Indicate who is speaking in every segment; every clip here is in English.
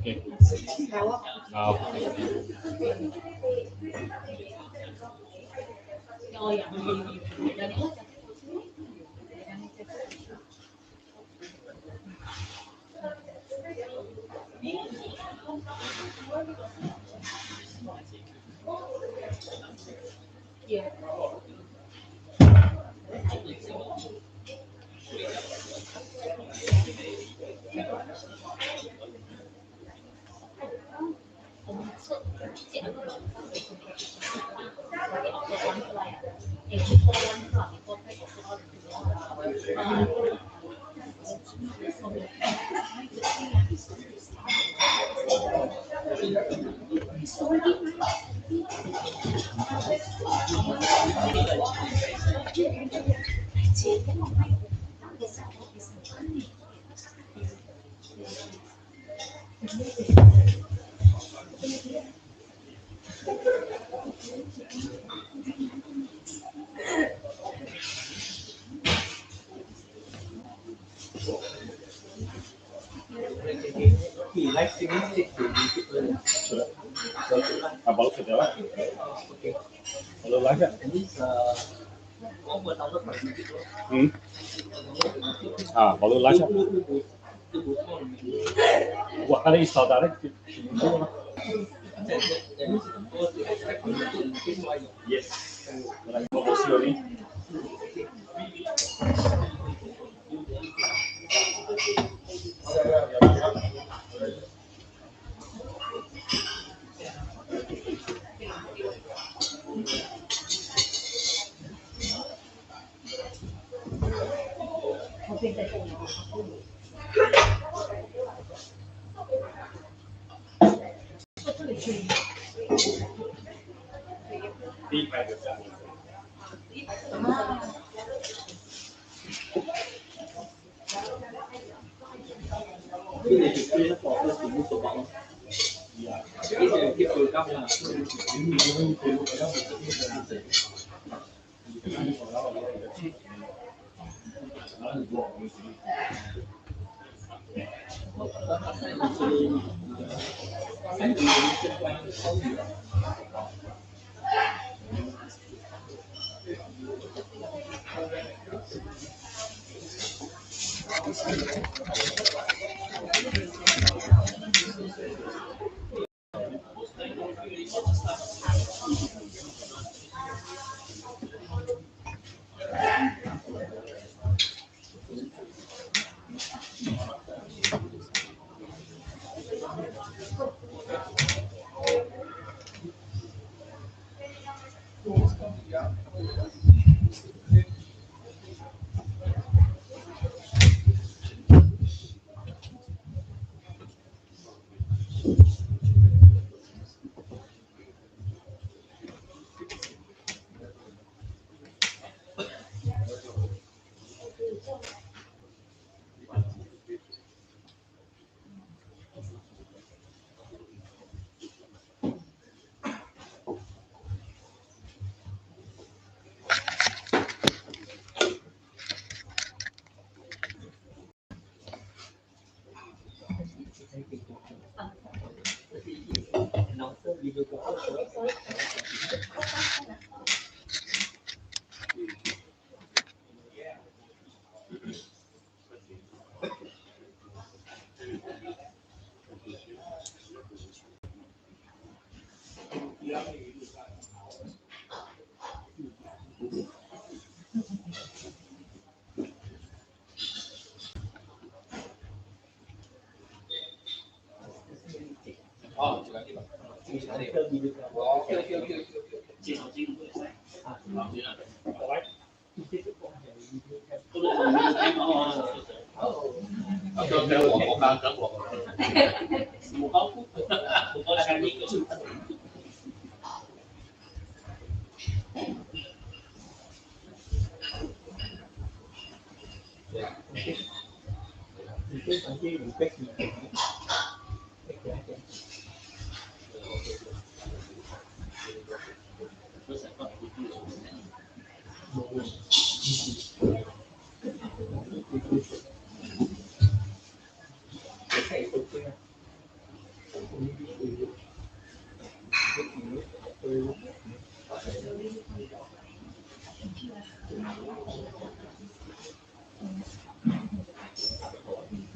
Speaker 1: Nào. Baru sudah lah. Baru lagi. Baru lagi. Wah, ada istilah tarik. Yes. Lagi promosi ini.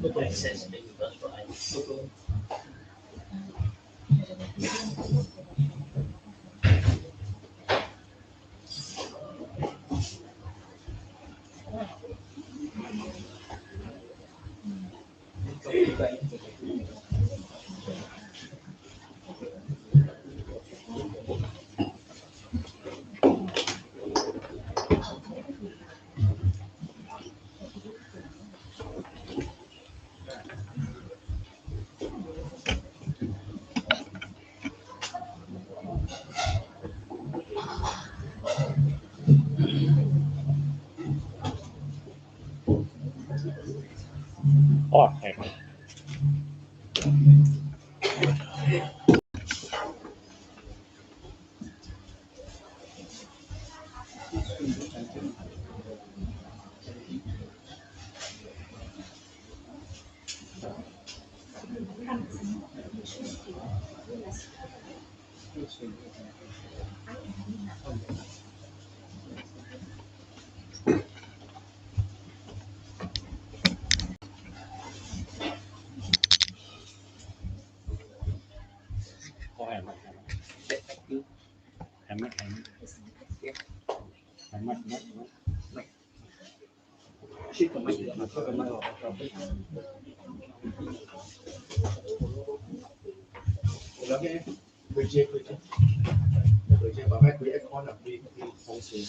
Speaker 1: อ๋อแข็งก็แข็งมากแข็งมากแข็งมากชิดกับไม่เยอะมากก็ไม่ออกแล้วแกคุยเช็คบอกแม่คุยไอคอนแบบมีของสูง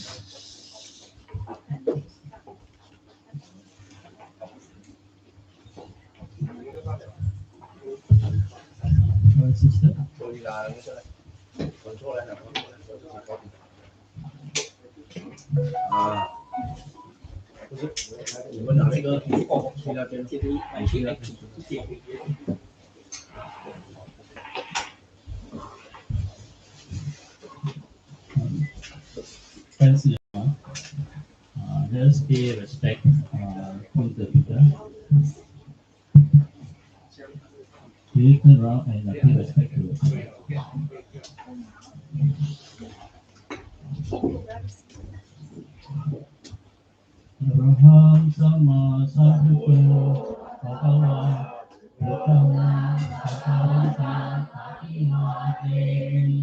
Speaker 1: ตัวลีลาไม่ใช่คนโชว์อะไรนะ我拿那个去那边去那边。
Speaker 2: Friends, just be respect from the leader. Please turn around and be respectful. Araham sama sambuddho bhagava buddha bhagavata ātmātēni.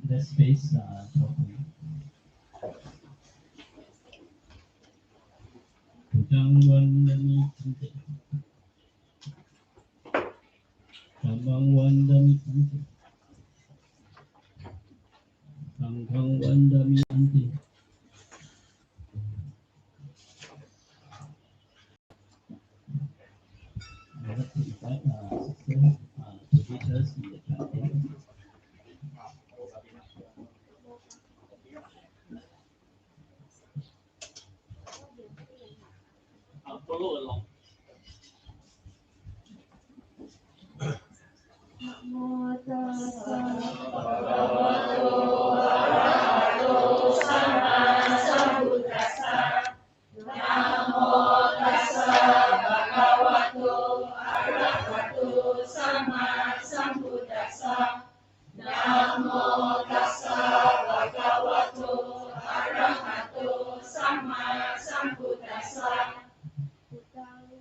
Speaker 2: Let's face ChaoKhun. Bujang Wandami Sante. Dhammang Wandami Sante. Sanghang Wandami Sante. I would like to invite sister to lead us in the chanting.
Speaker 3: Follow along.
Speaker 4: Namo tassa bhagavato arahato samma sambuddhassa. Namo tassa bhagavato arahato samma sambuddhassa. Namo tassa bhagavato arahato samma sambuddhassa.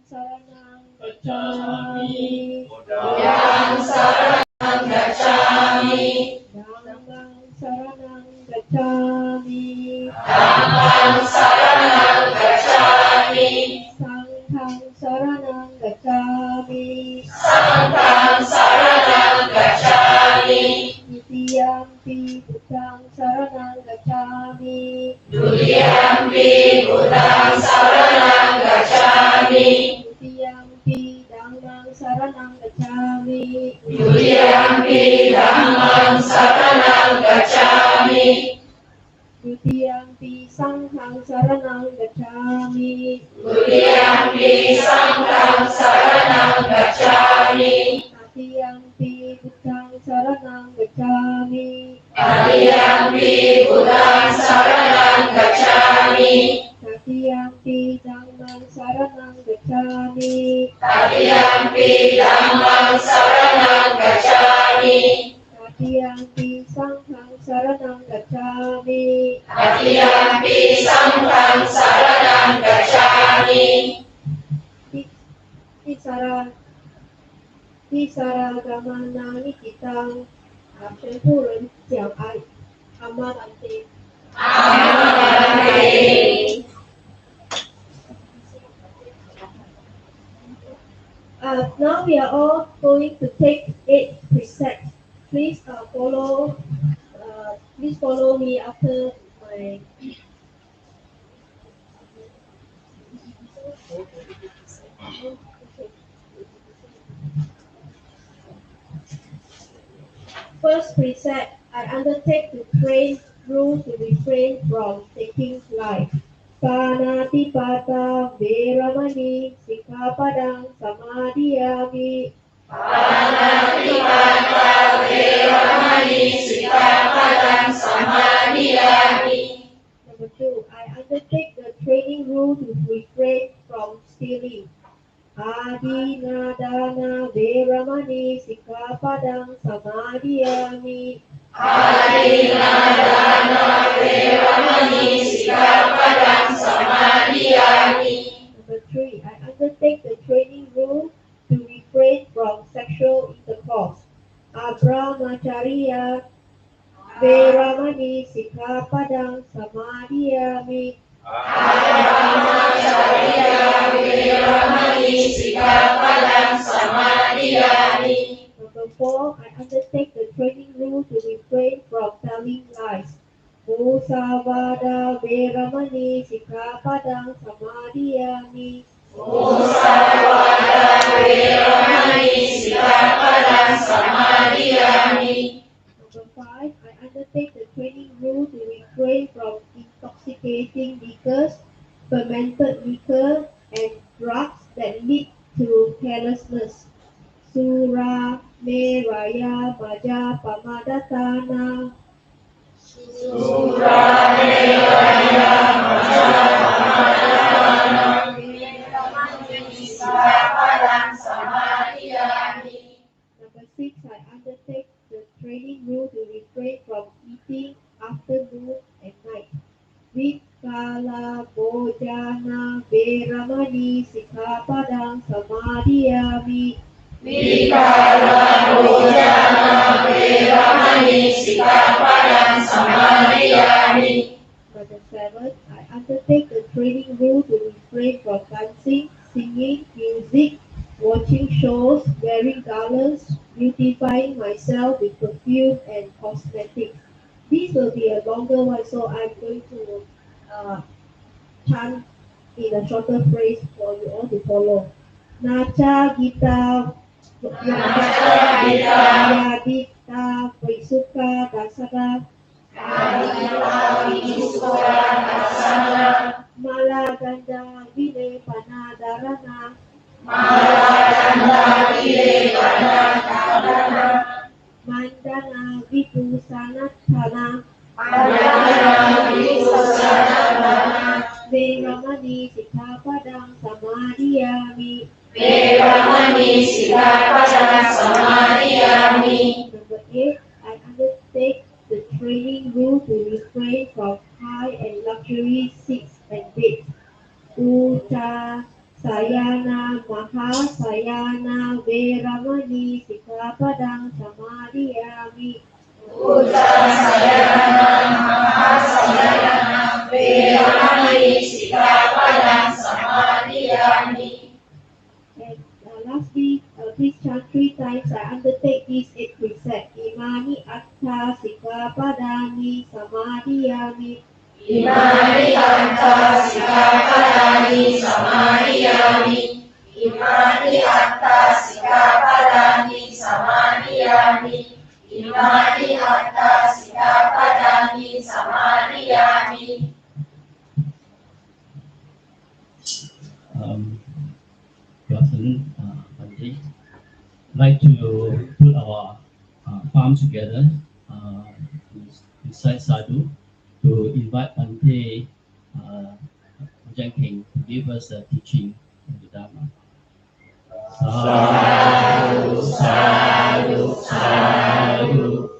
Speaker 4: Saranang gacchami, Buddhang saranang gacchami, Dhammang saranang gacchami, Dhammang saranang gacchami, Sanghang saranang gacchami, Sanghang saranang gacchami, Ditiyampi Buddhang saranang gacchami, Dutiyampi Buddhang saranang gacchami, Dutiyampi Dhammang saranang gacchami, Dutiyampi Dhammang saranang gacchami, Dutiyampi Sanghang saranang gacchami, Dutiyampi Sanghang saranang gacchami, Tatiyampi Buddhang saranang gacchami.
Speaker 3: Tatiyampi Buddhang Saranang Gacchami.
Speaker 4: Tatiyampi dhammang saranang gacchami.
Speaker 3: Tatiyampi Dhammang Saranang Gacchami.
Speaker 4: Tatiyampi sanghang saranang gacchami.
Speaker 3: Tatiyampi Sanghang Saranang Gacchami.
Speaker 4: Tisara gamana nikitang 全部人讲爱阿妈兰蒂。
Speaker 3: Amen.
Speaker 4: Now we are all going to take 8 precepts. Please follow. Please follow me after my. First precept, I undertake to train through to refrain from taking life. Panatipata Veramani Sikkhapadang Samadhiyami.
Speaker 3: Panatipata Veramani Sikkhapadang Samadhiyami.
Speaker 4: Number 2, I undertake the training rule to refrain from stealing. Adinadana Veramani Sikkhapadang Samadhiyami.
Speaker 3: Adinadana Veramani Sikkhapadang Samadhiyami.
Speaker 4: Number 3, I undertake the training rule to refrain from sexual intercourse. Abramacharya Veramani Sikkhapadang Samadhiyami.
Speaker 3: Abramacharya Veramani Sikkhapadang Samadhiyami.
Speaker 4: Number 4, I undertake the training rule to refrain from telling lies. Musavada Veramani Sikkhapadang Samadhiyami.
Speaker 3: Musavada Veramani Sikkhapadang Samadhiyami.
Speaker 4: Number 5, I undertake the training rule to refrain from intoxicating liquors, fermented liquor, and drugs that lead to carelessness. Sura Meraya Maja Pamadatana.
Speaker 3: Sura Meraya Maja Pamadatana. Veramani Sikkhapadang Samadhiyami.
Speaker 4: Number 6, I undertake the training rule to refrain from eating after noon and night. Vikala Bojana Veramani Sikkhapadang Samadhiyami.
Speaker 3: Vikala Bojana Veramani Sikkhapadang Samadhiyami.
Speaker 4: Number 7, I undertake the training rule to refrain from dancing, singing, music, watching shows, wearing garlands, beautifying myself with perfume and cosmetics. This will be a longer one, so I'm going to chant in a shorter phrase for you all to follow. Nacha Gita Yadita Prisuka Dasada Malaganda Vile Panadarana.
Speaker 3: Malaganda Vile Panadarana.
Speaker 4: Mandana Vitu Sanatana.
Speaker 3: Mandana Vitu Sanatana.
Speaker 4: Veramani Sikkhapadang Samadhiyami.
Speaker 3: Veramani Sikkhapadang Samadhiyami.
Speaker 4: Number 8, I undertake the training rule to refrain from high and luxury seats and beds. Uta Sayana Mahasayana Veramani Sikkhapadang Samadhiyami.
Speaker 3: Uttasayana Mahasayana Veramani Sikkhapadang Samadhiyami.
Speaker 4: And lastly, please chant 3 times. I undertake these 8 precepts. Imani Atta Sikkhapadani Samadhiyami.
Speaker 3: Imani Atta Sikkhapadani Samadhiyami. Imani Atta Sikkhapadani Samadhiyami. Imani Atta Sikkhapadani Samadhiyami.
Speaker 2: ChaoKhun Pandit, like to put our palms together to recite sadhu, to invite Bante Keng to give us a teaching on the Dhamma. Sadhu, sadhu, sadhu.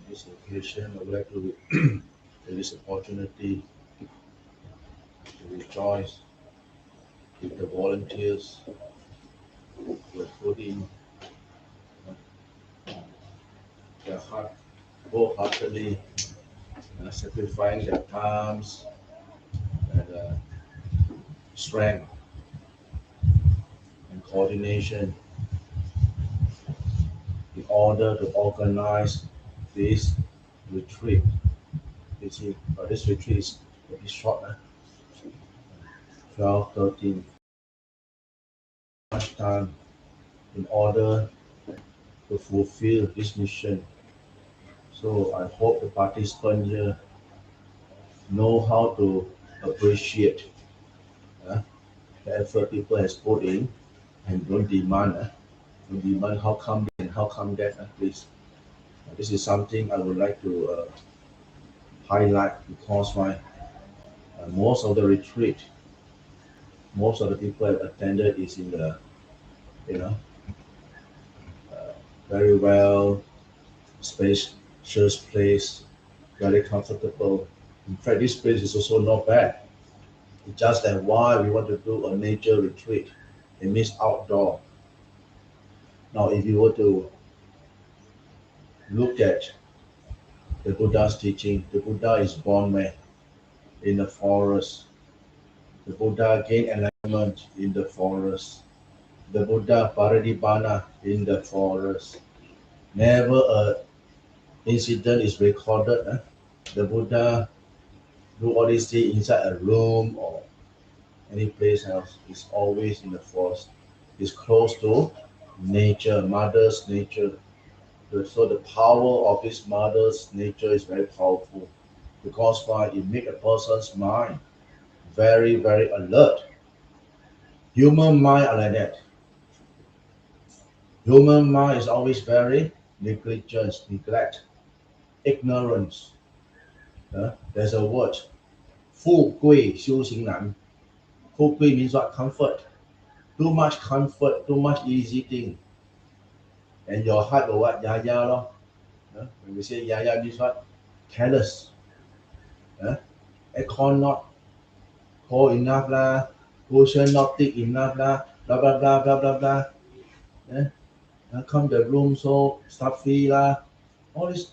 Speaker 1: This occasion, I would like to take this opportunity to rejoice with the volunteers who are putting their heart wholeheartedly, sacrificing their times and strength and coordination in order to organize this retreat. You see, this retreat is a bit short, 12, 13, much time in order to fulfill this mission. So I hope the participants here know how to appreciate the effort people has put in and don't demand how come and how come that, please. This is something I would like to highlight because most of the retreat, most of the people have attended is in the, very well spacious place, very comfortable. In fact, this place is also not bad. It's just that why we want to do a nature retreat. It means outdoor. Now, if you were to look at the Buddha's teaching, the Buddha is born where? In the forest. The Buddha gained enlightenment in the forest. The Buddha Parinibbana in the forest. Never a incident is recorded. The Buddha do all these things inside a room or any place else. It's always in the forest. It's close to nature, mother's nature. So the power of this mother's nature is very powerful because why? It makes a person's mind very, very alert. Human mind are like that. Human mind is always very negligence, neglect, ignorance. There's a word, 富贵修行难. 富贵 means what? Comfort. Too much comfort, too much easy thing. And your heart will what? Yaya lo. When we say yaya means what? Careless. Aircon not cold enough lah. Cushion not thick enough lah. Blah blah blah blah blah blah. Come the room so stuffy lah. All these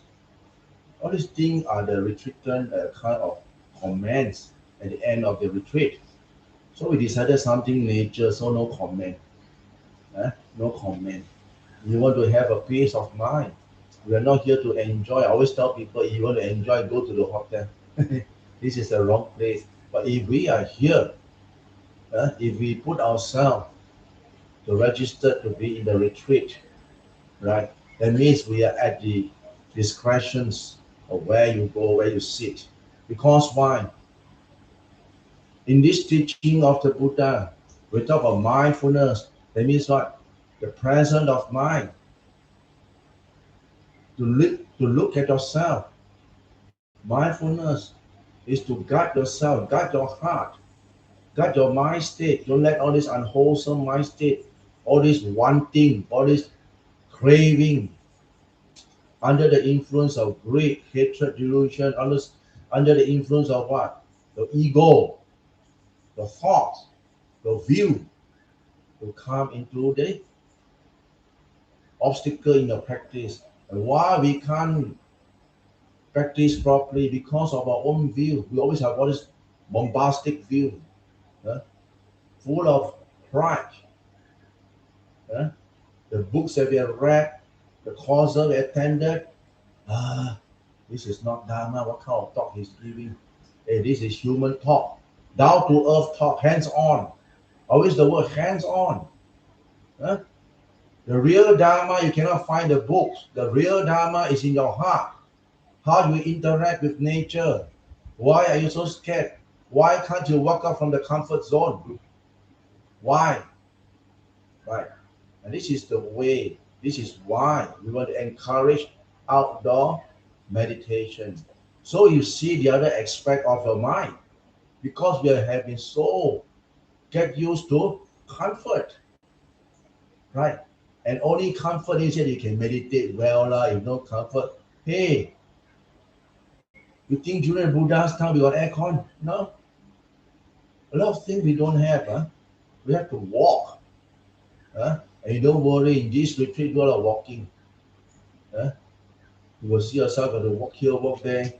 Speaker 1: things are the retreatant kind of comments at the end of the retreat. So we decided something nature, so no comment. No comment. You want to have a peace of mind. We are not here to enjoy. I always tell people, if you want to enjoy, go to the hotel. This is the wrong place. But if we are here, if we put ourselves to register to be in the retreat, right? That means we are at the discretions of where you go, where you sit. Because why? In this teaching of the Buddha, we talk about mindfulness. That means what? The presence of mind. To look at yourself. Mindfulness is to guide yourself, guide your heart, guide your mind state. Don't let all this unwholesome mind state, all this wanting, all this craving, under the influence of greed, hatred, delusion, under the influence of what? The ego, the thought, the view, to come into the obstacle in your practice. And why we can't practice properly? Because of our own view. We always have all this bombastic view. full of pride. The books that we have read, the courses we attended, this is not Dhamma. What kind of talk he's giving? Hey, this is human talk, down to earth talk, hands on. Always the word hands on. The real Dhamma, you cannot find the books. The real Dhamma is in your heart. How do you interact with nature? Why are you so scared? Why can't you walk out from the comfort zone? Why? Right. And this is the way. This is why we want to encourage outdoor meditation. So you see the other aspect of your mind. Because we have been so get used to comfort. Right? And only comfort is that you can meditate well, if no comfort. Hey, you think during Buddha's time we got aircon? No. A lot of things we don't have. We have to walk. And you don't worry, in this retreat, you are walking. You will see yourself got to walk here, walk there,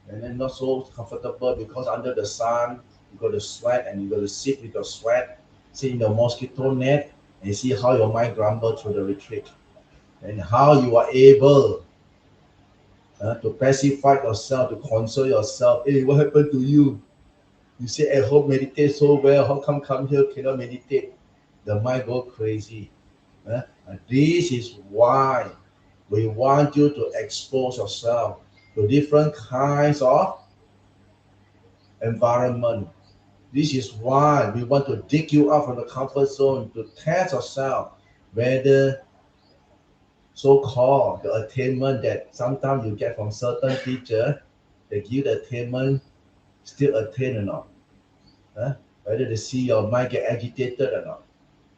Speaker 1: and then not so comfortable because under the sun, you got to sweat and you got to sit with your sweat, sit in the mosquito net, and see how your mind grumbles through the retreat. And how you are able to pacify yourself, to console yourself. Hey, what happened to you? You say at home meditate so well, how come here cannot meditate? The mind go crazy. And this is why we want you to expose yourself to different kinds of environment. This is why we want to dig you out from the comfort zone to test yourself whether so-called the attainment that sometimes you get from certain teacher, they give the attainment still attain or not. Whether they see your mind get agitated or not.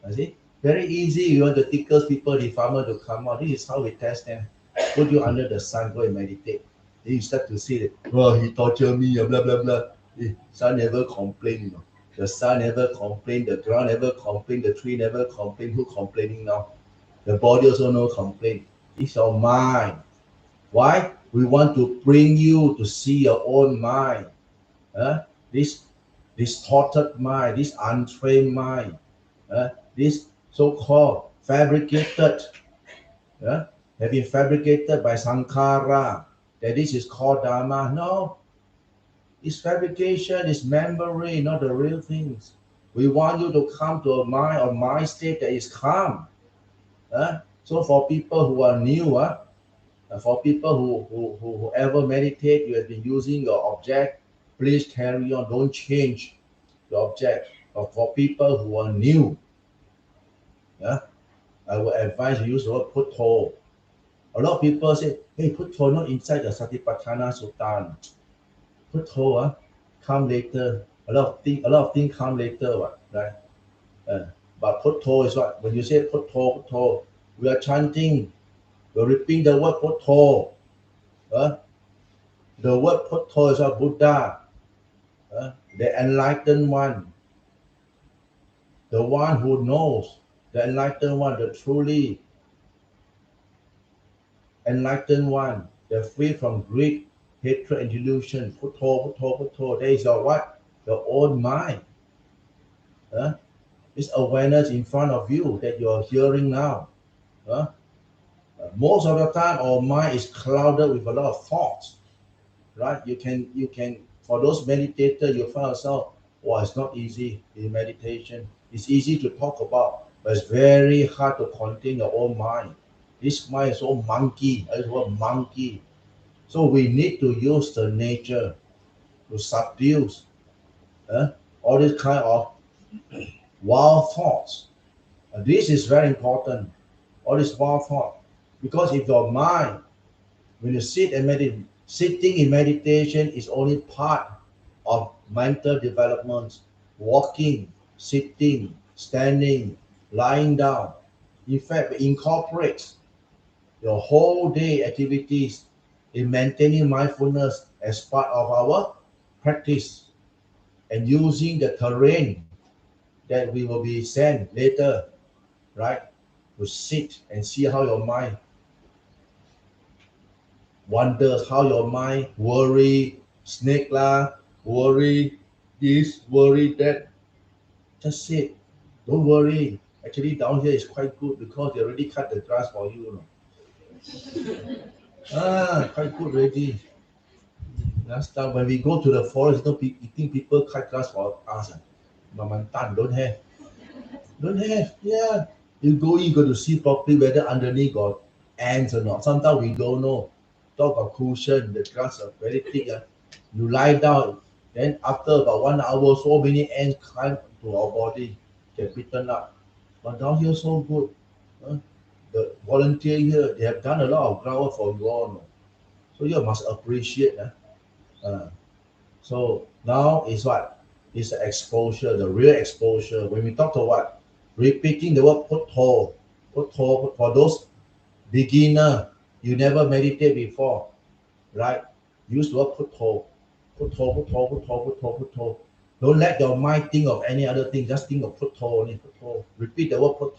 Speaker 1: You see? Very easy. You want to tickle people, the farmer to come out. This is how we test them. Put you under the sun, go and meditate. Then you start to see that, oh, he tortured me, blah, blah, blah. The sun never complained, The sun never complained, the ground never complained, the tree never complained. Who complaining now? The body also no complaint. It's your mind. Why? We want to bring you to see your own mind. This distorted mind, this untrained mind, this so-called fabricated, have been fabricated by Sankara, that this is called Dhamma. No, it's fabrication, it's memory, not the real things. We want you to come to a mind state that is calm. So for people who are new, for people who ever meditate, you have been using your object, please carry on, don't change the object. But for people who are new, I would advise you use the word Putto. A lot of people say, hey, Putto not inside the Satipatthana Sutta. Putto come later. A lot of things come later, right? But Putto is what? When you say Putto, we are chanting, we're repeating the word Putto. The word Putto is a Buddha, the enlightened one, the one who knows, the enlightened one, the truly enlightened one, the free from greed, hatred, and delusion. Putto. There is your what? Your own mind. It's awareness in front of you that you're hearing now. Most of the time, our mind is clouded with a lot of thoughts. Right? You can for those meditators, you find yourself, it's not easy in meditation. It's easy to talk about, but it's very hard to contain your own mind. This mind is so monkey. That's what monkey. So we need to use the nature to subdue all this kind of wild thoughts. And this is very important. All this wild thought, because if your mind, when you sit and meditate, sitting in meditation is only part of mental development. Walking, sitting, standing, lying down. In fact, it incorporates your whole day activities in maintaining mindfulness as part of our practice and using the terrain that we will be sent later, right? To sit and see how your mind wonders, how your mind worry, snake worry this, worry that. Just sit. Don't worry. Actually, down here is quite good because they already cut the grass for you. Quite good already. Last time when we go to the forest, you think people cut grass for us. Don't have. Don't have. Yeah. You go in, you got to see properly whether underneath got ants or not. Sometimes we don't know. Talk of cushion, the grass are very thick. You lie down, then after about 1 hour, so many ants climb to our body, get bitten up. But down here so good. Huh? The volunteer here, they have done a lot of groundwork for you all. No? So you must appreciate. So now is what? It's the exposure, the real exposure. When we talk to what? Repeating the word put for those beginner, you never meditate before, right? Use the word put. Don't let your mind think of any other thing. Just think of put only. Repeat the word put.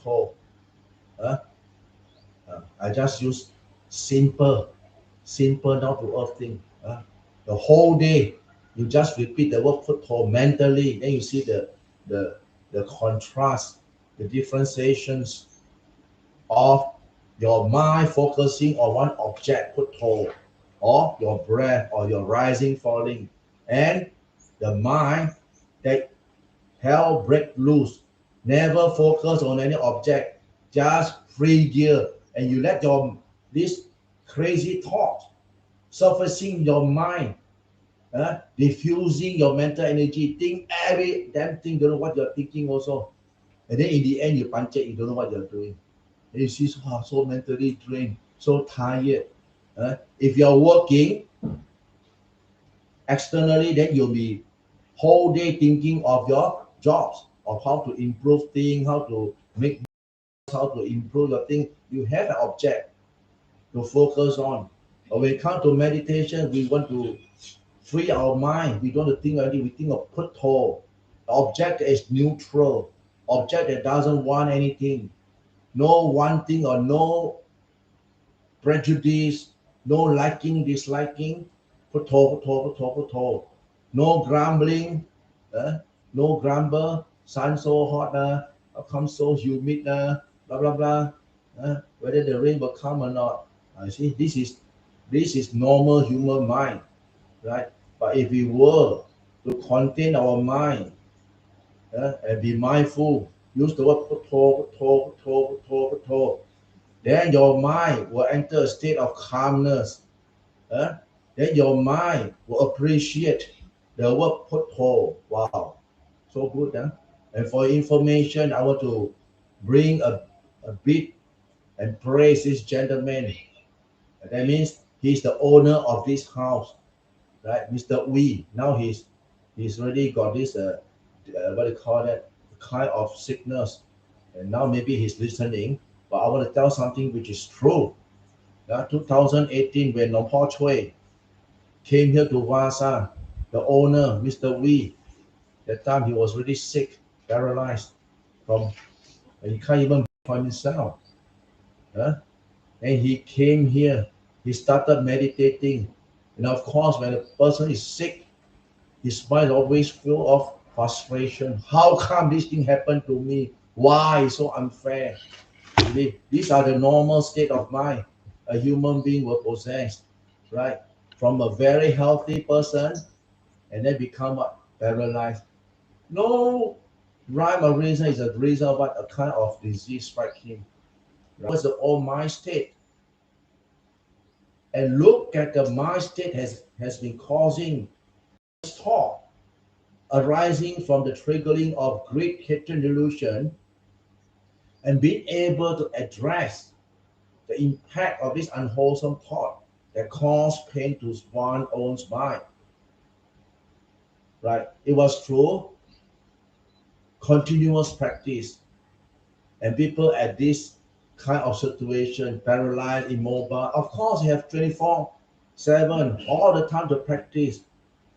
Speaker 1: I just use simple down to earth thing. The whole day, you just repeat the word put mentally. Then you see the contrast, the differentiations of your mind focusing on one object, put or your breath, or your rising, falling, and the mind that hell break loose, never focus on any object, just free gear, and you let your this crazy thought surfacing your mind, diffusing your mental energy, think every damn thing, don't know what you're thinking also, and then in the end you punch it, you don't know what you're doing. And you see so mentally drained, so tired. If you're working externally, then you'll be whole day thinking of your jobs, of how to improve things, how to make, how to improve your thing. You have an object to focus on. But when it comes to meditation, we want to free our mind. We don't think already. We think of put whole. The object is neutral. Object that doesn't want anything. No one thing or no prejudice, no liking, disliking. Put whole. No grumbling. No grumble. Sun so hot. How come so humid? Blah blah blah. Whether the rain will come or not. I see. This is normal human mind, right? But if we were to contain our mind, and be mindful, use the word then your mind will enter a state of calmness. Then your mind will appreciate the word Wow, so good. And for information, I want to bring a bit and praise this gentleman. That means he's the owner of this house, right? Mr. Wee. Now he's already got this what do you call that, kind of sickness, and now maybe he's listening. But I want to tell something which is true. 2018, when Nongpo Choi came here to Vasa, the owner, Mr. Wee, that time he was really sick, paralyzed from, and he can't even find himself. And he came here, he started meditating. And of course, when a person is sick, his mind always full of frustration. How come this thing happened to me? Why so unfair? These are the normal state of mind a human being will possess, right? From a very healthy person, and then become paralyzed. No rhyme or reason is a reason what a kind of disease strike him. Right? What's the old mind state? And look at the mind state has been causing thought arising from the triggering of great hatred delusion, and being able to address the impact of this unwholesome thought that cause pain to one's own mind. Right? It was through continuous practice, and people at this kind of situation, paralyzed, immobile, of course you have 24/7 all the time to practice.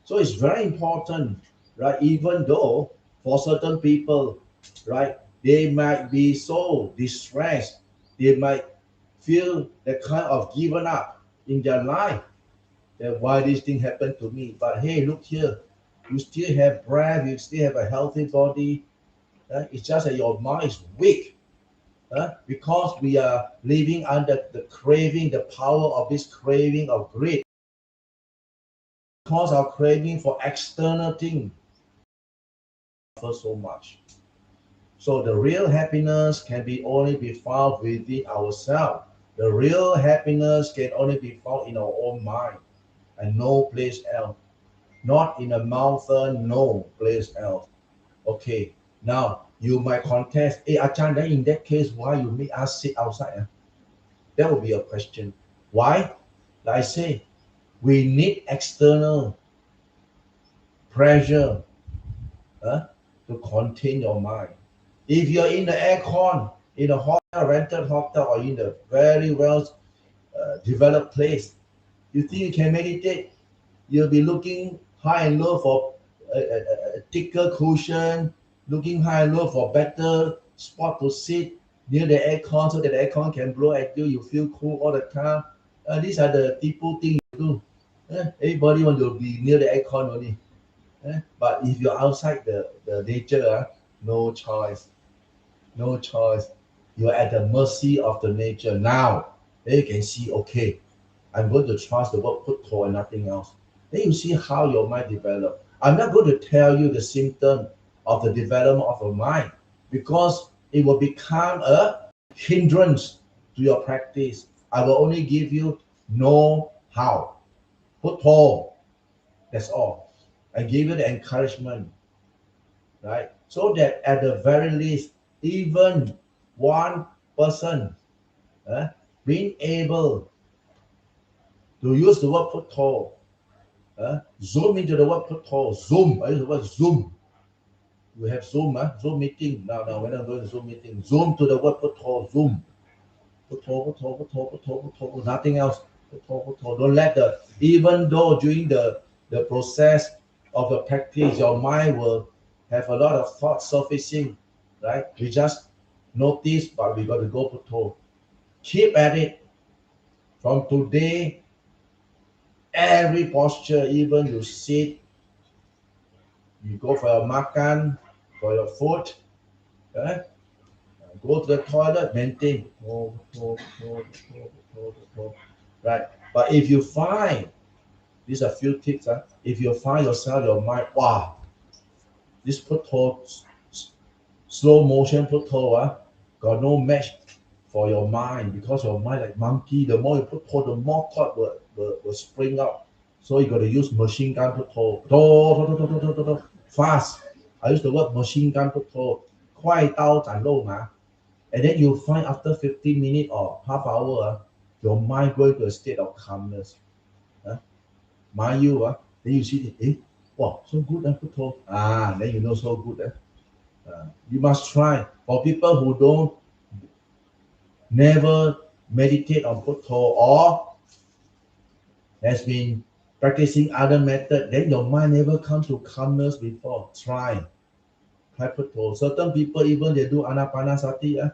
Speaker 1: So it's very important, right? Even though for certain people, right, they might be so distressed, they might feel the kind of given up in their life, that why this thing happened to me. But hey, look here, you still have breath, you still have a healthy body, It's just that your mind is weak. Because we are living under the craving, the power of this craving of greed. Because our craving for external things suffer so much. So the real happiness can be only be found within ourselves. The real happiness can only be found in our own mind and no place else. Not in a mountain, no place else. Okay, now you might contest, hey Achan, then in that case, why you make us sit outside? That would be a question. Why? Like I say, we need external pressure to contain your mind. If you're in the aircon, in a hotel, rented hotel, or in a very well developed place, you think you can meditate? You'll be looking high and low for a thicker cushion, looking high and low for better spot to sit near the aircon so that the aircon can blow at you. You feel cool all the time. These are the people things you do. Everybody want to be near the aircon only. But if you're outside the nature, no choice. No choice. You're at the mercy of the nature. Now, then you can see, okay, I'm going to trust the word putto and nothing else. Then you see how your mind develop. I'm not going to tell you the symptom of the development of a mind because it will become a hindrance to your practice. I will only give you know how. Putto. That's all. I give you the encouragement, right? So that at the very least, even one person being able to use the word putto, zoom into the word putto, zoom. I use the word zoom. We have Zoom, Zoom meeting. Now, when I'm going to Zoom meeting, zoom to the word putto, zoom. Putto, nothing else. Putto. Don't let even though during the process of the practice, your mind will have a lot of thoughts surfacing, right? We just notice, but we got to go putto. Keep at it. From today, every posture, even you sit, you go for your makan, for your food, go to the toilet, maintain. Right. But if you find, these are few tips, if you find yourself, your mind, wow, this putto, slow motion putto, got no match for your mind because your mind like monkey, the more you putto, the more thought will spring up. So you got to use machine gun putto, fast. I use the word machine gun putto, 快刀斩肉麻. And then you find after 15 minutes or half hour, your mind going to a state of calmness. Mind you, then you see, wow, so good, putto. Then you know so good. You must try. For people who don't never meditate on putto or has been practicing other method, then your mind never come to calmness before. Try putto. Certain people, even they do anapanasati,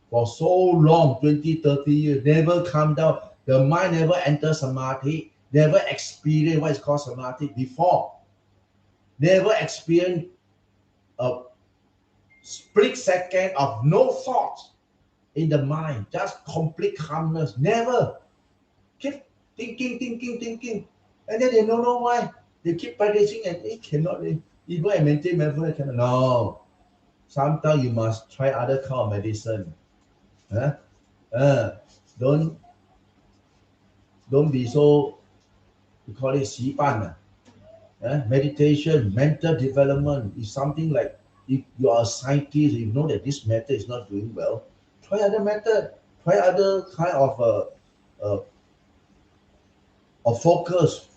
Speaker 1: for so long, 20, 30 years, never come down. The mind never enters samadhi, never experienced what is called samadhi before. Never experienced a split second of no thoughts in the mind, just complete calmness. Never. Keep thinking. And then they don't know why. They keep practicing and they cannot. Even I maintain mindfulness, cannot. No. Sometimes you must try other kind of medicine. Don't be so, we call it 习惯. Meditation, mental development is something like if you are a scientist, you know that this method is not doing well, try other method, try other kind of focus.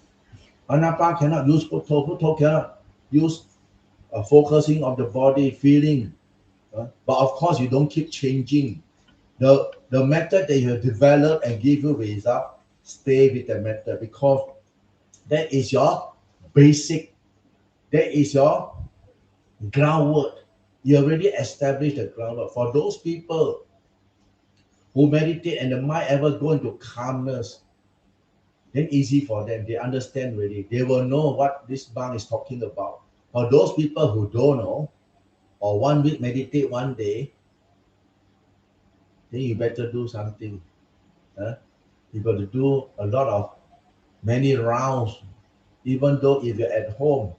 Speaker 1: Anapa cannot use putto cannot use focusing of the body, feeling. But of course, you don't keep changing. The method that you have developed and give you result, stay with the method because that is your basic, that is your groundwork. You already established the groundwork. For those people who meditate and the mind ever go into calmness, then easy for them. They understand already. They will know what this Bang is talking about. For those people who don't know, or 1 week meditate 1 day, then you better do something. You got to do a lot of many rounds, even though if you're at home,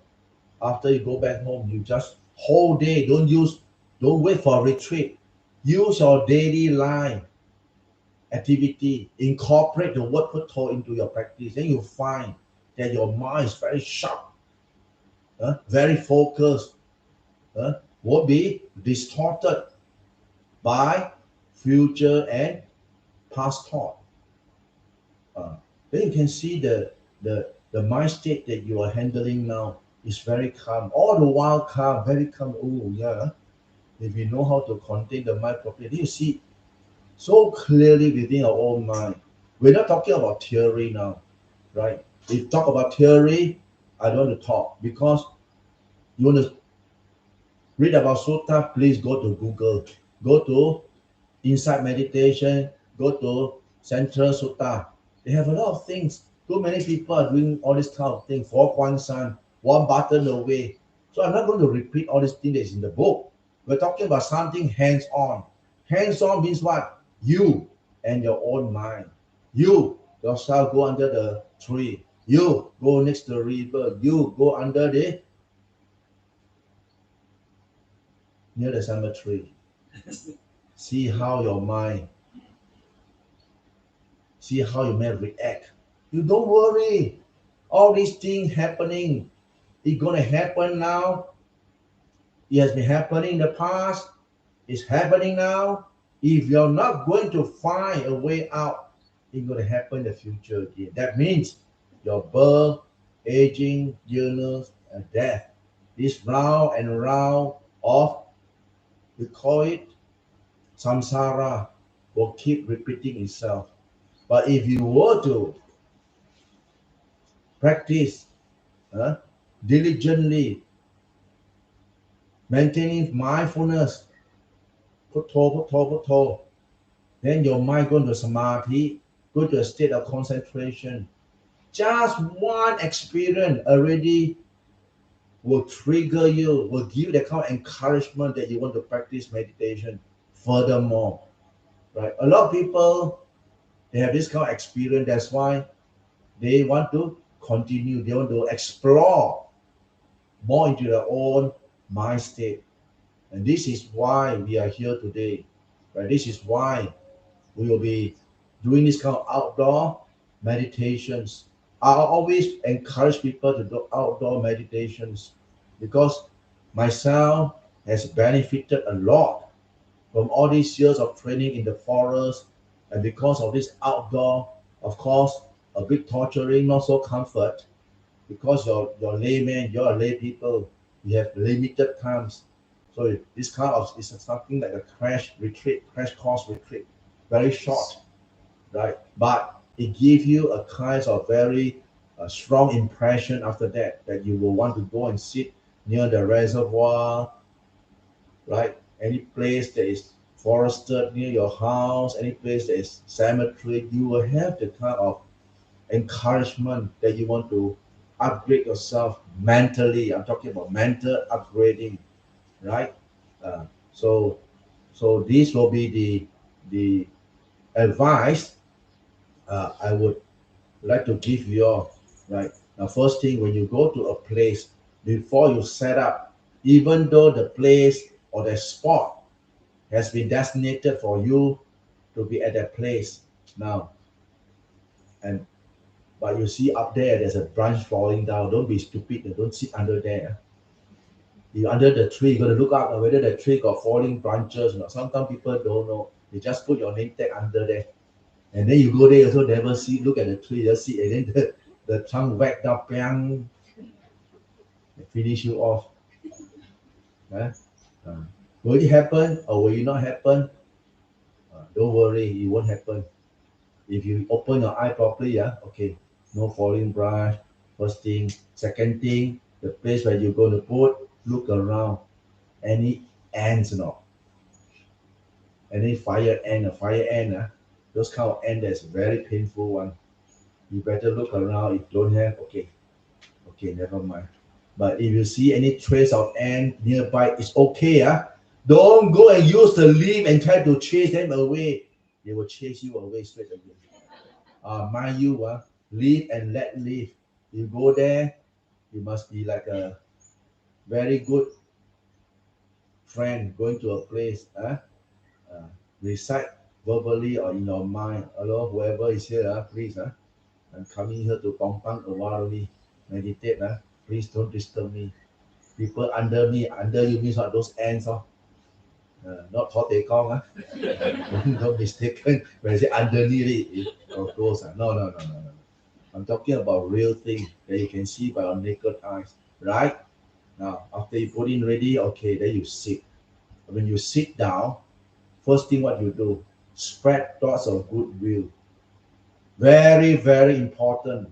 Speaker 1: after you go back home, you just whole day, don't wait for a retreat. Use your daily life activity, incorporate the word Putto into your practice, then you find that your mind is very sharp, very focused, won't be distorted by future and past thought. Then you can see the mind state that you are handling now is very calm. All the while calm, very calm. Oh yeah. If you know how to contain the mind properly, then you see so clearly within our own mind. We're not talking about theory now, right? If you talk about theory, I don't want to talk because you want to read about sutta, please go to Google. Go to Insight Meditation, go to Central Sutta. They have a lot of things. Too many people are doing all this kind of thing. For one son, one button away. So I'm not going to repeat all these things that's in the book. We're talking about something hands-on. Hands-on means what? You and your own mind. You yourself go under the tree. You go next to the river. You go under the near the cemetery. See how your mind, see how you may react. You don't worry. All these things happening, it's gonna happen now. It has been happening in the past. It's happening now. If you're not going to find a way out, it's gonna happen in the future again. That means your birth, aging, illness, and death. This round and round of, we call it samsara, will keep repeating itself. But if you were to practice diligently, maintaining mindfulness, putto, then your mind go to samadhi, go to a state of concentration. Just one experience already will trigger you, will give you the kind of encouragement that you want to practice meditation furthermore. Right? A lot of people, they have this kind of experience. That's why they want to continue. They want to explore more into their own mind state. And this is why we are here today. Right? This is why we will be doing this kind of outdoor meditations. I always encourage people to do outdoor meditations because myself has benefited a lot from all these years of training in the forest, and because of this outdoor, of course, a bit torturing, not so comfort, because you're layman, you're a lay people, you have limited times. So this kind of is something like a crash course retreat, very short, right? But it gives you a kind of very strong impression after that you will want to go and sit near the reservoir, right? Any place that is forested near your house, any place that is cemetery, you will have the kind of encouragement that you want to upgrade yourself mentally. I'm talking about mental upgrading, right? Uh, so so this will be the advice I would like to give you all, right? Now, first thing, when you go to a place, before you set up, even though the place or the spot has been designated for you to be at that place now, and but you see up there's a branch falling down. Don't be stupid. Don't sit under there. You under the tree, you got to look up whether the tree got falling branches or not. Sometimes people don't know. They just put your name tag under there. And then you go there also never see, look at the tree, just see, and then the trunk whacked up, bang, finish you off. Huh? Will it happen or will it not happen? Don't worry, it won't happen. If you open your eye properly, okay, no falling branch. First thing, second thing, the place where you're going to put, look around. Any ants or not? Any fire ant, those kind of ant that's very painful one. You better look around. If don't have, okay, never mind. But if you see any trace of ant nearby, it's okay. Don't go and use the leaf and try to chase them away. They will chase you away straight away. Mind you, live and let live. You go there, you must be like a very good friend going to a place. Recite verbally or in your mind. Hello, whoever is here, please. I'm coming here to Tompang a while only. Meditate. Please don't disturb me. People under me, under you means what? Those ants. Not Thor Tei Kong. Don't mistaken. When I say underneath it of those. No. I'm talking about real thing that you can see by your naked eyes. Right? Now, after you put in ready, okay, then you sit. When you sit down, first thing what you do, spread thoughts of goodwill. Very, very important.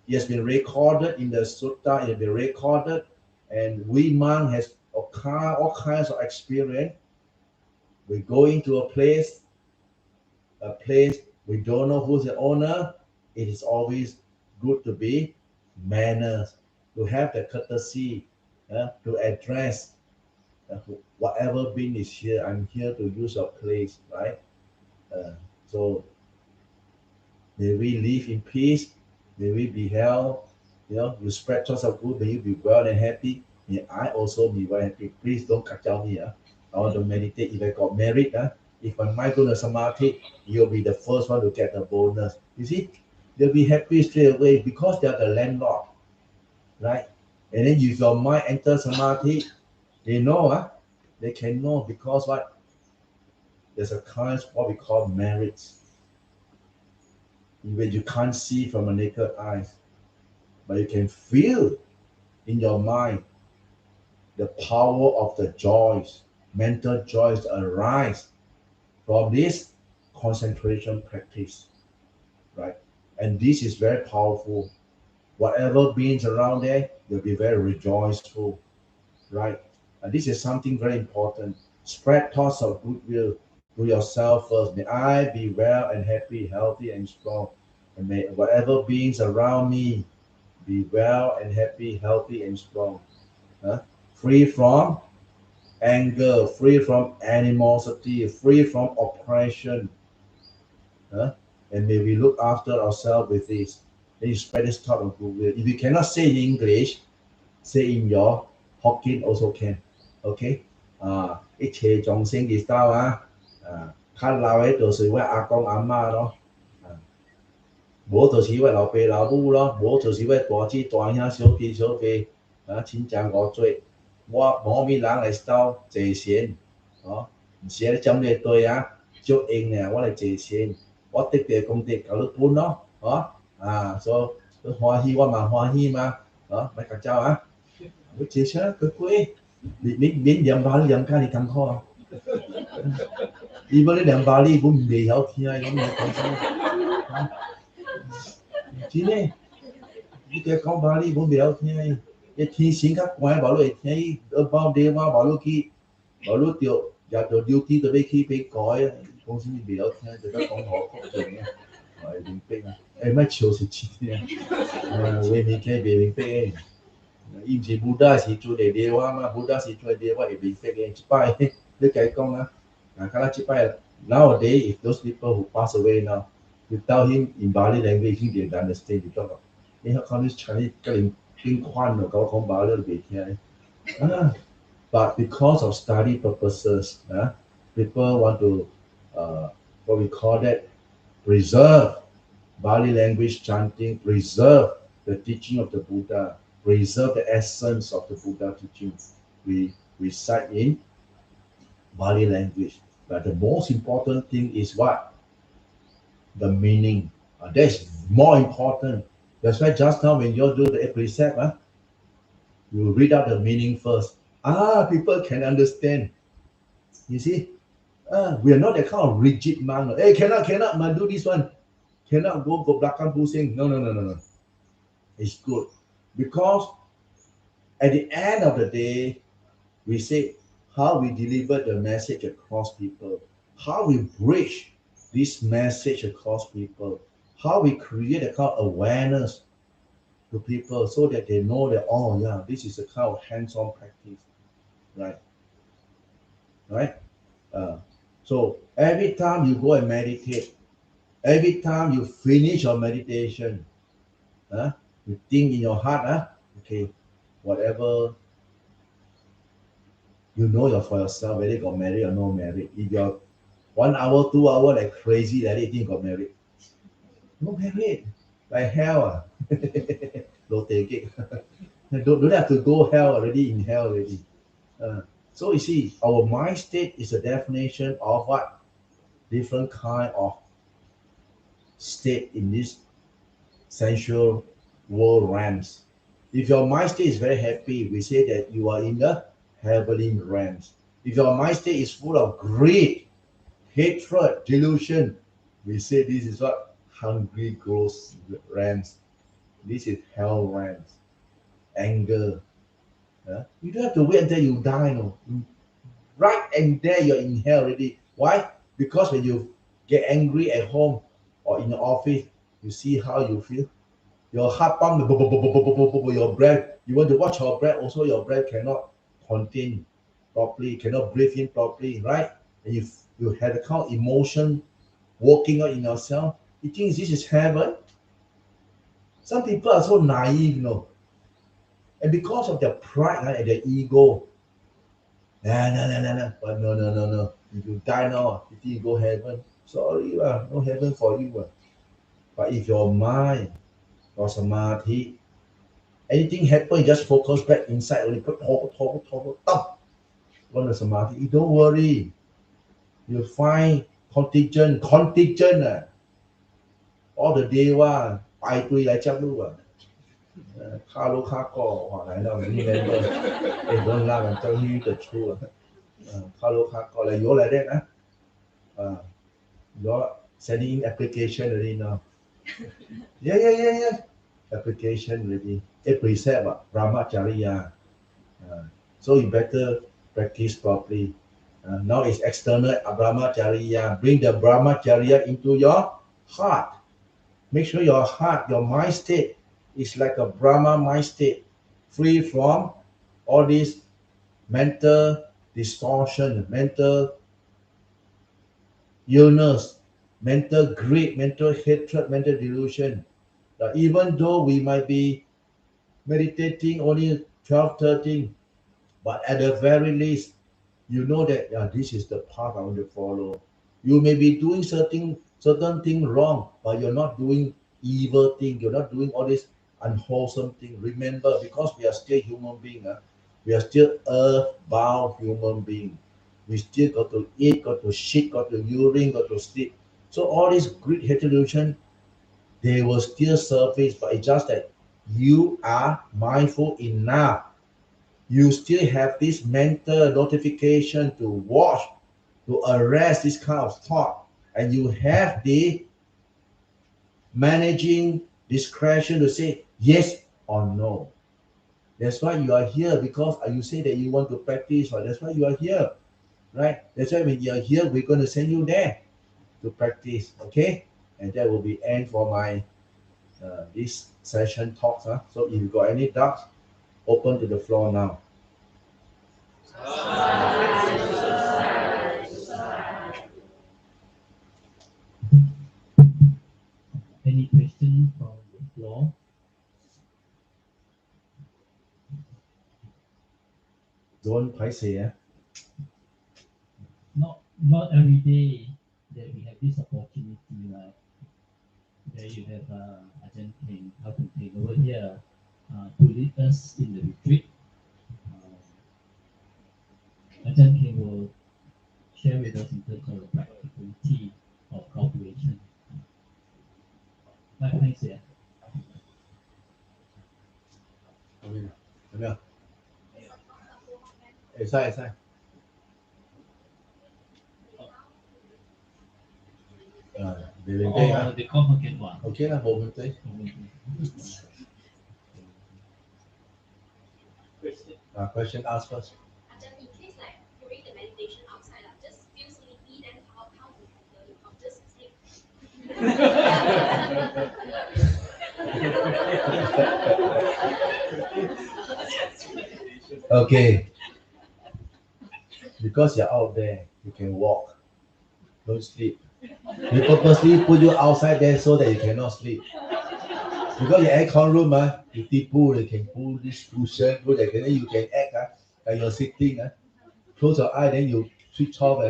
Speaker 1: It has been recorded in the sutta, it has been recorded, and we monk has all kinds of experience. We go into a place we don't know who's the owner. It is always good to be manners, to have the courtesy, to address whatever being is here. I'm here to use your place, right? So may we live in peace. May we be healthy. You spread thoughts of good. May you be well and happy. May I also be well and happy. Please don't cut down me. I want to meditate. If I got married, if my mind go to samadhi, you'll be the first one to get the bonus. You see, they'll be happy straight away because they're the landlord, right? And then if your mind enters samadhi, they know, they can know because what? There's a kind what we call merits. Even you can't see from a naked eyes, but you can feel in your mind the power of the joys, mental joys arise from this concentration practice, right? And this is very powerful. Whatever beings around there, they'll be very rejoiceful, right? And this is something very important. Spread thoughts of goodwill to yourself first. May I be well and happy, healthy and strong. And may whatever beings around me be well and happy, healthy and strong. Free from anger, free from animosity, free from oppression. And may we look after ourselves with this. Then you spread this thought of goodwill. If you cannot say in English, say in your Hokkien also can. Okay? 一切眾生嘅道較老嘅就是我阿公阿媽咯，無就是我老爸老母咯，無就是我大姊大兄小弟小妹親戚五嘴，我冇咩人來到坐善，唔是咧針你對足應嘅，我嚟坐善，我得嘅功德夠你本咯，所以歡喜我嘛歡喜嘛，咪夾走我坐善佢貴。免兩巴哩兩家你咁好如果你兩巴哩本未有聽咁你講先真嘅你嘅講巴哩本未有聽你天線較關保你聽包地話保你去保你掉入到 duty 就俾去俾改講先你未有聽就得講好確定嘅係明白乜潮是真嘅為明嘅未明白以前布達是做嚟電話嘛，布達是做電話會明白嘅。一擺你計講一擺 nowadays if those people who pass away now, you tell him in Bali language, he didn't understand. You talk,你學講啲 Chinese 跟人邊寬咯，講巴都未聽。But because of study purposes, people want to what we call that preserve Bali language chanting, preserve the teaching of the Buddha. Preserve the essence of the Buddha teaching. We recite in Bali language. But the most important thing is what? The meaning. That's more important. That's why just now when you do the precept, you read out the meaning first. People can understand. You see? We are not that kind of rigid monk. Hey, cannot, man, do this one. Cannot go belakang pusing. No. It's good. Because at the end of the day, we say how we deliver the message across people, how we bridge this message across people, how we create a kind of awareness to people so that they know that, oh yeah, this is a kind of hands-on practice, right? Right? So every time you go and meditate, every time you finish your meditation, you think in your heart, okay, whatever you know for yourself, whether you got married or no married. If you're 1 hour, 2 hour like crazy, like you think got married. No married. Like hell. Don't take it. don't have to go hell already, in hell already. So you see, our mind state is a definition of what? Different kind of state in this sensual world realms. If your mind state is very happy, we say that you are in the heavenly realms. If your mind state is full of greed, hatred, delusion, we say this is what? Hungry ghost realms. This is hell realms. Anger. You don't have to wait until you die, no. Right and there you're in hell already. Why? Because when you get angry at home or in the office, you see how you feel. Your heart pump, your breath. You want to watch your breath, also your breath cannot contain properly, cannot breathe in properly, right? And if you have the kind of emotion working out in yourself, you think this is heaven. Some people are so naive, and because of their pride and their ego, no. But no. If you die now, you think you go heaven. Sorry, no heaven for you. But if your mind or samadhi, anything happen, you just focus back inside only. Stop. On the samadhi. Don't worry. You'll find contingent. All the day one, 排队来接路啊。卡路卡高，哇，来到你那个，don't laugh and tell you the truth. 卡路卡高来，有来的you're sending in application already now. Yeah. Application already. Precept, brahmacharya. So you better practice properly. Now it's external brahmacharya. Bring the brahmacharya into your heart. Make sure your heart, your mind state is like a Brahma mind state, free from all this mental distortion, mental illness, mental greed, mental hatred, mental delusion. Even though we might be meditating only 12, 13, but at the very least, you know that this is the path I want to follow. You may be doing certain thing wrong, but you're not doing evil thing. You're not doing all this unwholesome thing. Remember, because we are still human being, we are still earthbound human being. We still got to eat, got to shit, got to urine, got to sleep. So all this great delusion, they will still surface, but it's just that you are mindful enough. You still have this mental notification to watch, to arrest this kind of thought, and you have the managing discretion to say yes or no. That's why you are here, because you say that you want to practice, or that's why you are here, right? That's why when you are here, we're going to send you there to practice, okay? And that will be end for my this session talks. So if you got any doubts, open to the floor now.
Speaker 2: Any question from the floor?
Speaker 1: Don't paiseh.
Speaker 2: Not every day that we have this opportunity, right? There you have Ajahn Keng, ChaoKhun over here to lead us in the retreat. Ajahn Keng will share with us in terms of the practicality of cultivation. Like I said,
Speaker 1: 有没有？会使。没问题啊。
Speaker 2: the Hokkien one.
Speaker 1: OK 啦，冇問題。Question ask first.
Speaker 5: In case like during the meditation outside, just feel sleepy, then how to handle it? I'll just sleep.
Speaker 1: Okay, because you're out there, you can walk, don't sleep. We purposely put you outside there so that you cannot sleep. Because your aircon room, you you can pull this cushion, then you can act like you're sitting. Close your eye, then you switch off.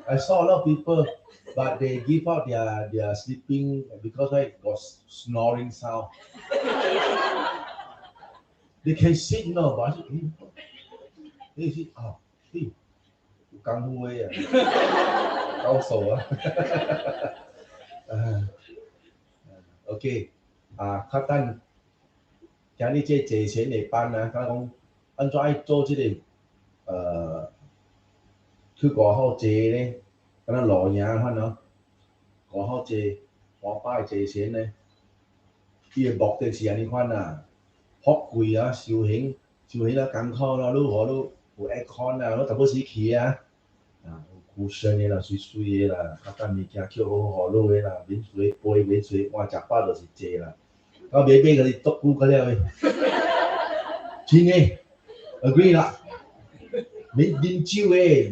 Speaker 1: I saw a lot of people, but they give out their sleeping because it was snoring sound. They can sit, but they sit, hey, 功夫的高手啊。OK，较等，今日这坐前的班讲安怎爱做这个去外口坐呢？敢若露营款外口坐，花摆坐前呢，伊的目的是安尼款福贵修行艰苦你有 aircon 你淡薄时去有cushion 的啦，水水的啦，较等物件捡好你的啦，免水杯免水碗食饱就是坐啦。到买甲你足久个了的，真诶 agree 啦。免啉酒诶，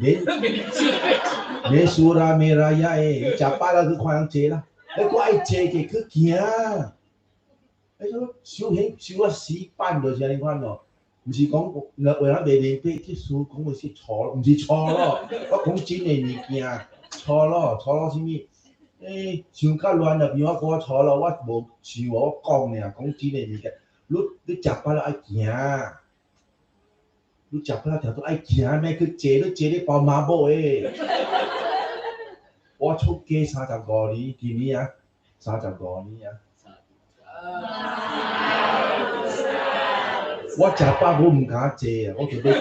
Speaker 1: 免苏拉免拉呀诶，食饱了去看人坐啦，我爱坐个去行。修行修啊死板就是安尼款毋是讲为咱卖面粉去输，讲的是错，毋是错咯。我讲真诶物件，错咯什么？想较乱啊，比我讲错咯，我无想我讲尔，讲真诶物件。你食饱了爱行，你食饱了条都爱行，莫去坐，你坐咧包麻布诶。我出家35年，今年35年我食饱我毋敢坐我就要行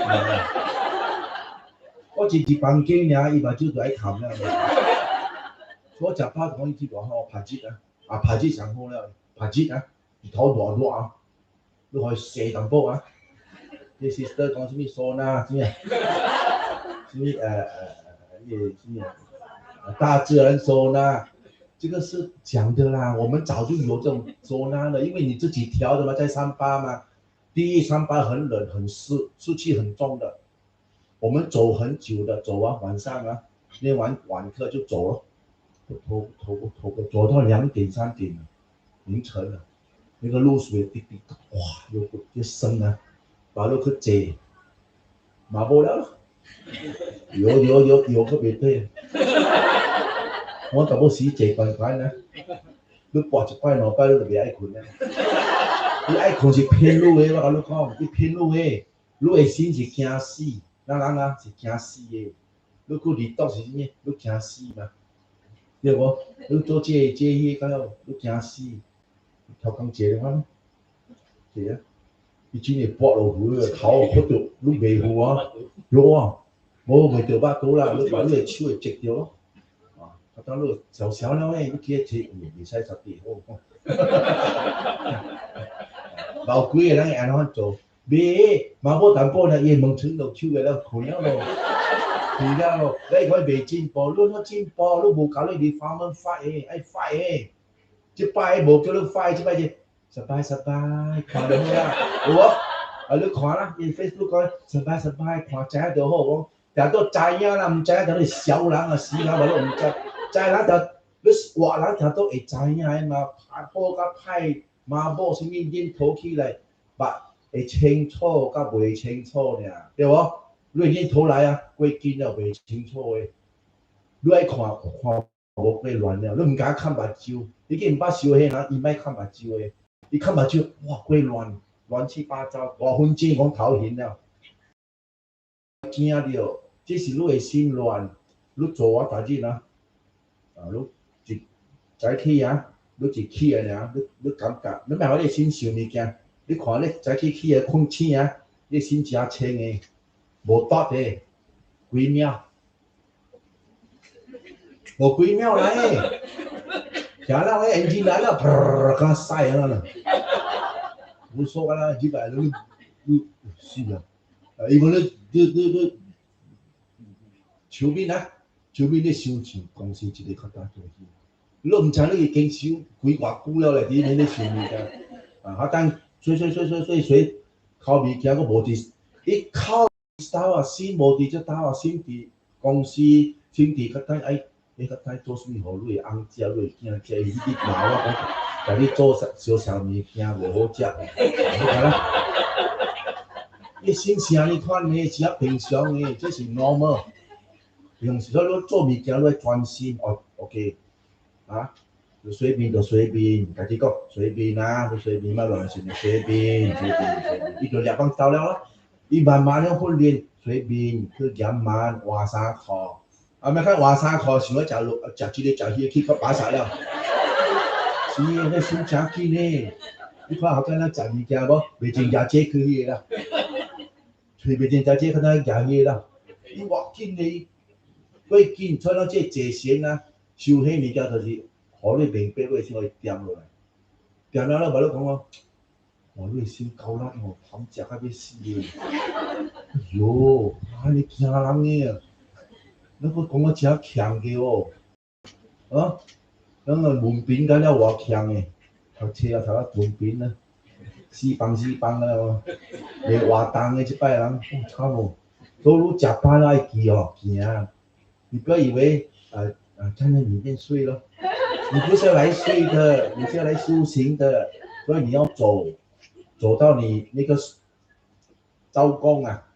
Speaker 1: 我一房间尔，伊目睭就爱看了。我食饱可以去外口拍日拍日上好了，拍日日头热你可以射淡薄你 sister 讲什么桑拿，什么大自然桑拿。这个是讲的啦，我们早就有这种收纳了，因为你自己调的嘛，在38嘛，第一38很冷很湿，湿气很重的。我们走很久的，走完晚上练完晚课就走了，走到2点3点了，凌晨了，那个露水滴滴哇，又深把路去坐，马不了了，有个别对。我淡薄时坐悬你跋一摆2摆你就袂爱困你爱困是骗你的，我甲你讲，你骗你的，你的心是惊死，咱人是惊死的。你去离岛是啥物？你惊死嘛？对无？你做这迄个了，你惊死，超工坐咧款，坐伊真会跋落去，头磕着，你袂赴有无袂着巴肚啦，你把你的手会折着咯。当你小了你去坐，袂使10点好。老几个人会安怎做？袂，嘛无淡薄呢，伊问清落手个了，困了咯，去了咯。你可以袂进步，你要进步，你无教你哋farmer fight爱 fight 即摆无叫你 fight， 即摆就拜，看就好啦，有无？你看啦，伊 Facebook 讲拜，看知影就好，讲但都知影啦，毋知影就你小人死人嘛，你毋知。知人就你活人就都会知影的嘛，好甲歹，麻布什么认讨起来，会清楚甲袂清楚尔，对无？你认讨来过紧了袂清楚的，你爱看无过乱了，你毋敢看目睭，你既毋捌修迄人，伊莫看目睭的，伊看目睭，哇过乱七八糟，5分钟讲头晕了，惊着，这是你的心乱，你做我代志你一早起你一起尔，你感觉，你莫话你心想物件，你看你早起困醒你心真清的，无搭的，几秒，无几秒来的，听到迄眼睛来了，砰，敢晒啦，无说啦，几摆你是啊，因为你手面你想公司一个较大做起。你都唔知你已經少幾偌久了咧，你想物件啊，等隨靠物件，我無佇，伊靠兜啊，先無佇只兜啊，先佇公司，先佇較等愛，你較等做啥物互你翁食，你囝食，伊你罵我講，甲你做小小物件無好食，係啦。你心情你款呢，是平常呢，這是 normal。平時你做物件你專心，哦 ，OK， 啊，就隨便，家己講隨便啊，你隨便嘛，亂先隨便，伊就2幫到了啦。伊慢慢了訓練，隨便去減慢換衫褲，啊，咪看換衫褲，想要食這個食迄個，去把曬了。是，你心情緊呢？你看後間咱食物件無，袂真夾這去迄個啦。袂真夾這可能夾迄個啦。伊偌緊呢？最緊，所以咱這坐禪啊，修迄物件就是，互你明白你先可以掂落來，掂了了，無你講哦，哦，你心夠力哦，貪食到要死咧，哎喲，安尼驚人誒啊！你佫講我真強嘅哦，啊，咱個文憑敢了偌強誒，讀冊啊讀到文憑啊，四幫啊哦，袂活動誒即擺人，慘無，所以你食飯愛記哦，行。你不要以為站在裡面睡了，你不是要來睡的，你是要來修行的，所以你要走到你那個周公啊，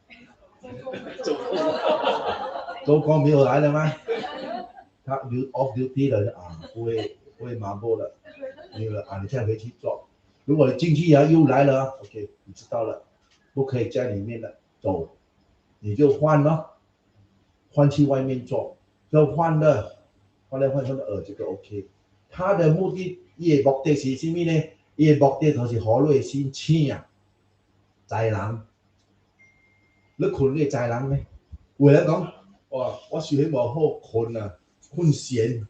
Speaker 1: 周公沒有來了嗎？他off duty 了啊，不會麻木了，沒有了啊，你再回去做。如果你進去啊又來了 ，OK， 你知道了，不可以在裡面了，走，你就換咯。換去外面做，就換了，換這個 OK。他的目的，伊的目的是什麼呢？伊的目的就是互你心醒啊，在人。你困你在人呢？有人講，哇，我睡無好困啊，困閒。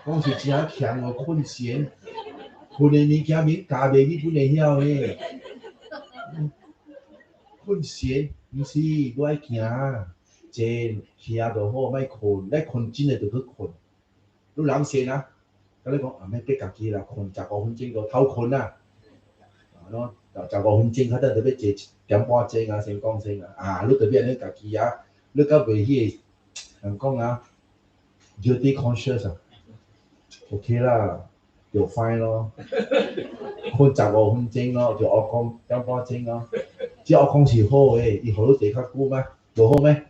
Speaker 1: 講是真強哦，困閒，困的物件免加袂去，本會曉呢。困閒。毋是，你愛行，坐徛就好，莫困。你困真誒就去困。你人閒啊，甲你講莫逼家己啦，困15分鐘就偷困啊。15分鐘，較等就要坐點半鐘啊，先講先啊。你特別你家己啊，你較袂迄個人講啊 ，guilty conscious 啊 ，OK 啦，就 fine 咯。困15分鐘咯，就我講點半鐘咯。即我講是好誒，伊互你坐較久嗎？無好咩？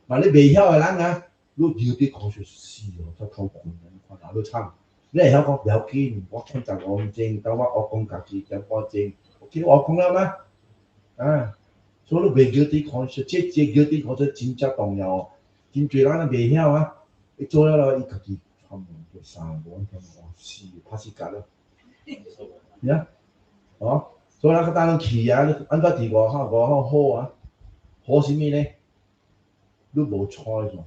Speaker 1: 嘛你袂曉誒人啊，你有啲講說死哦，才偷困啊！你看哪你慘？你會曉講不要緊，我困15分鐘，等我講家己點半鐘 ，OK， 我講了嗎？啊，所以你袂guilty conscious，這 guilty conscious 真正重要哦。真濟人袂曉啊，伊做了咯，伊家己慘就3個，死拍死甲了，呀，哦。所以咱個當然去啊，按照佇外口好啊，好什麼呢？你無彩咗，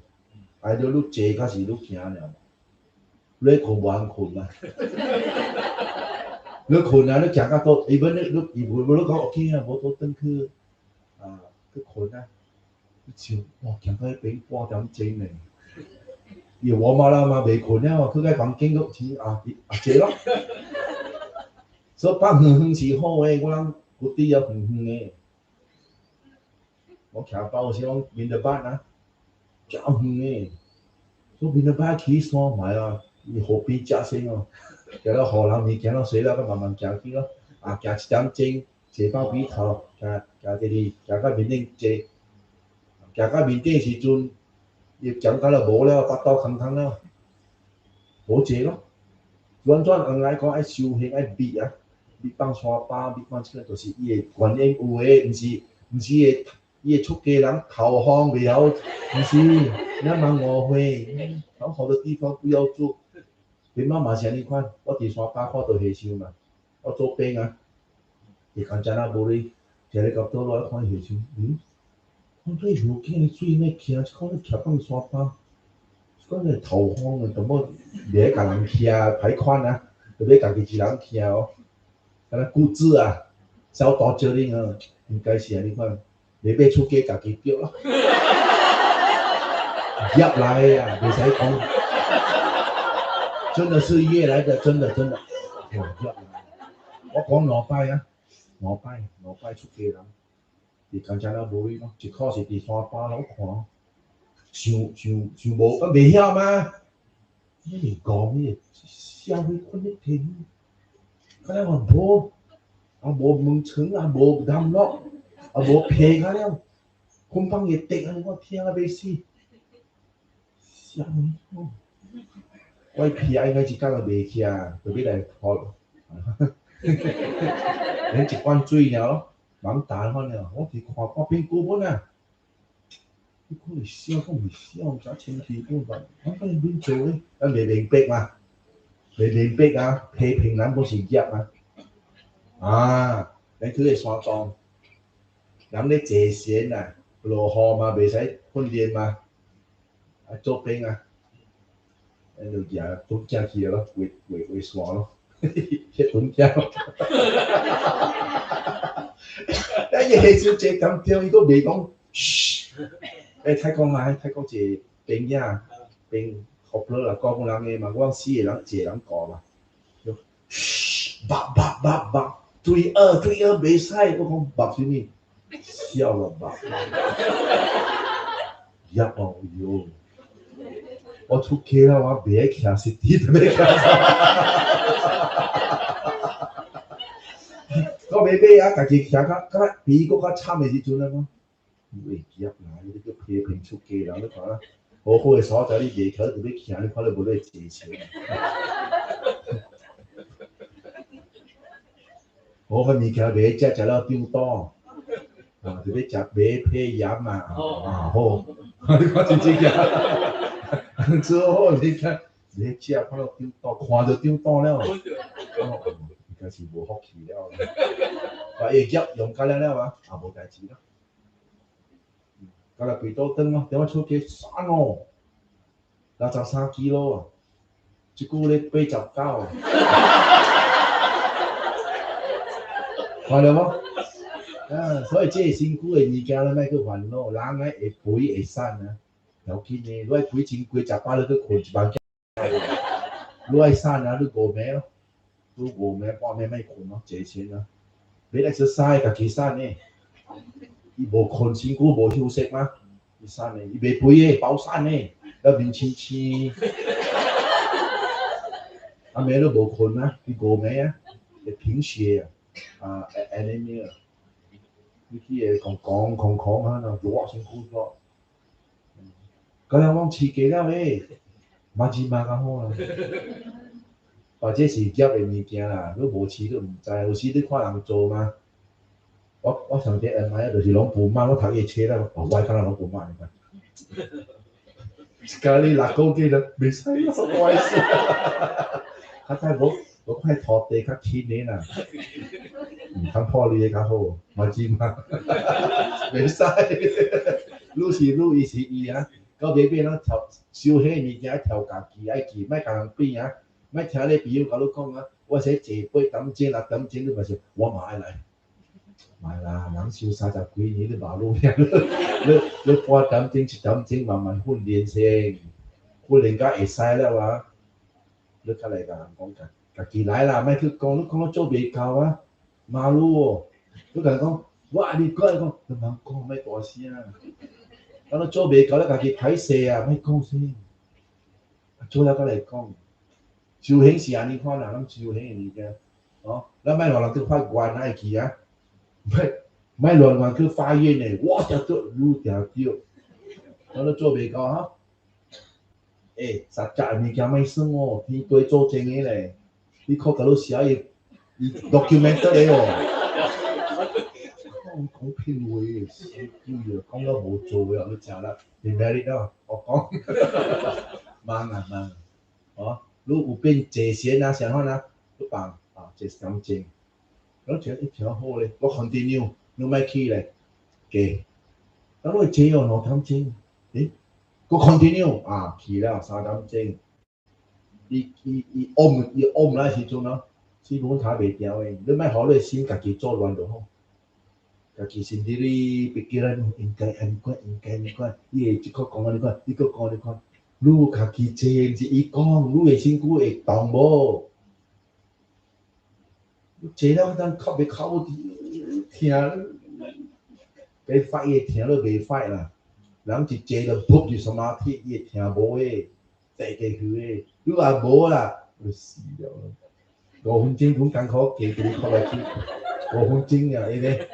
Speaker 1: 挨到你坐較是你驚了，你困無通困啊？你困啊，你行到倒，伊本你講 OK 啊，無倒轉去啊，去困啊，你想哇，行到迄邊半點鐘呢，伊我媽啦嘛袂困了，去個房間個錢坐咯。所以放遠遠是好誒，我人骨底要遠遠誒。我徛包時講面對板啊，真遠誒。所以面對板起山買啊，伊河邊食先哦，行到河人面行到水了，佮慢慢行去咯。啊，行1點鐘，坐到邊頭，行第二，行到面頂坐，行到面頂時陣，伊講到了無了，腹肚空了，無坐咯。轉來講愛修行愛密啊。密放沙巴，密放即個就是伊個原因有誒，毋是伊個出家人頭方袂曉，毋是，咱人誤會，好多地方不要做。點解嘛是安尼款？我佇沙巴看到和尚嘛，我做兵啊，伊講真啊無你，摕咧到倒落來看和尚，看這條件水咩徛，看你徛放沙巴，講你頭方誒，怎麼袂甲人徛歹看啊？特別家己一人徛哦。敢若固執啊，小大少年啊，應該是安尼款，袂買出家家己叫咯，入來啊，袂使講。真的是越来的真的，我讲两摆啊，两摆出家人，伫刚才那无位咯，一考是伫山巴楼看，想无，未晓吗？你讲咩？社会困得停，咁样话无门窗啊，无淡落，无皮咁样，空帮嘢滴啊，我听啊，未死，社会。我皮啊，应该是讲个袂起啊，就要来泡。连一罐水了咯，蛮大款了。我伫看变古本啊，你看会笑，讲袂笑，啥千奇百怪。我讲你做咧，未明白嘛？未明白啊？批评人不是业啊？啊，你去个山庄，人咧坐闲啊，落雨嘛，袂使训练嘛，啊做兵啊。就行蹲正去咯，画线咯，迄蹲正。咱个下小姐咁屌，伊个未讲，太讲啊，太讲一个兵呀，兵学了啦，讲人个嘛，我四个人一个人教嘛，就叭，3、2袂使，我讲叭什么？笑了叭，呀哦哟。我出家啦，我袂爱徛实地，特别徛。我袂买啊，家己徛较比佫较惨的时阵啊，讲袂记啊，你叫批评出家人，你看啦，好好的所在你袂徛，特别徛，你看你无咧坐钱。好个物件袂食，食了丢倒，啊，特别食袂配盐啊，好，你看真正个。之后你看，你吃看到丢倒，看到丢倒了，应该是无福气了。把会业用干了啊，也无代志啦。今日几多灯咯？点我出去山哦，63 kg 啊，一句咧89。看到无？啊，所以这辛苦的物件咧，莫去烦恼，人爱会肥会瘦啊。要紧呢，你爱肥真贵，10饱你去困一晚觉。你爱瘦啊，你5暝咯，你5暝半暝莫困咯，坐前啊。你爱exercise家己瘦呢，伊无困辛苦无休息吗？伊瘦呢，伊袂肥的，包瘦呢，要面青青。啊，暝你无困啊，伊5暝啊，会贫血啊，anemia。你去会空啊，热辛苦咗。咁样讲饲鸡了诶，嘛真嘛较好啦。或者是业的物件啦，你无饲你毋知。有时你看人做嘛，我上第下就是拢不慢，我读伊册啦，我敢若拢不慢，你看。家己6个月了，袂使咯，不好意思。较早无块土地较轻的啦，通破你的较好，嘛真嘛，袂使。愈是愈伊是伊啊。到尾尾咱调修迄物件调家己爱记，莫甲人比啊，莫听你朋友甲你讲啊，我说坐8点钟6点钟，你嘛是我嘛爱来，买啦，人修30几年，你马路遐，你8点钟1点钟慢慢训练先，训练甲会使了啊，你较来甲人讲家己来啦，莫去讲，你讲我做袂到啊，马路哦，你甲人讲，我安尼讲，你莫讲莫大声。咱做袂到，咱家己歹势啊，莫讲先。做了再来讲。修行是安尼款啦，咱修行的物件，哦，咱莫乱去发愿爱去啊，莫乱去发愿的，我定做，你定着，咱做袂到哈。实在的物件莫算哦，天地做真个咧，你靠甲你写伊 document 咧哦。讲骗话嘅，死鬼啊！讲到无做嘅，你食啦，你咩哩咯？我讲，慢啊，哦，你有变坐闲啊，啥款啊？你放啊，坐3钟，我觉得一条好咧，我 continue， 你莫去咧，嘅，咁我坐哦2点钟，我 continue 啊，去了3点钟，伊嗡来时阵咯，基本睇袂掉嘅，你莫互你心家己做乱就好。家己sendiri pikiran ingkai angkuat, ini kan, ini个讲你看，你个讲你看，愈家己坐是伊讲，愈会身躯会动无？坐了咱靠袂靠疼，别发伊疼都袂发啦。人一坐就扑入什么体，伊会疼无诶，坐去诶，你也无啦，就死了。5分钟咁艰苦，坐住你靠来去，5分钟啊，会咧。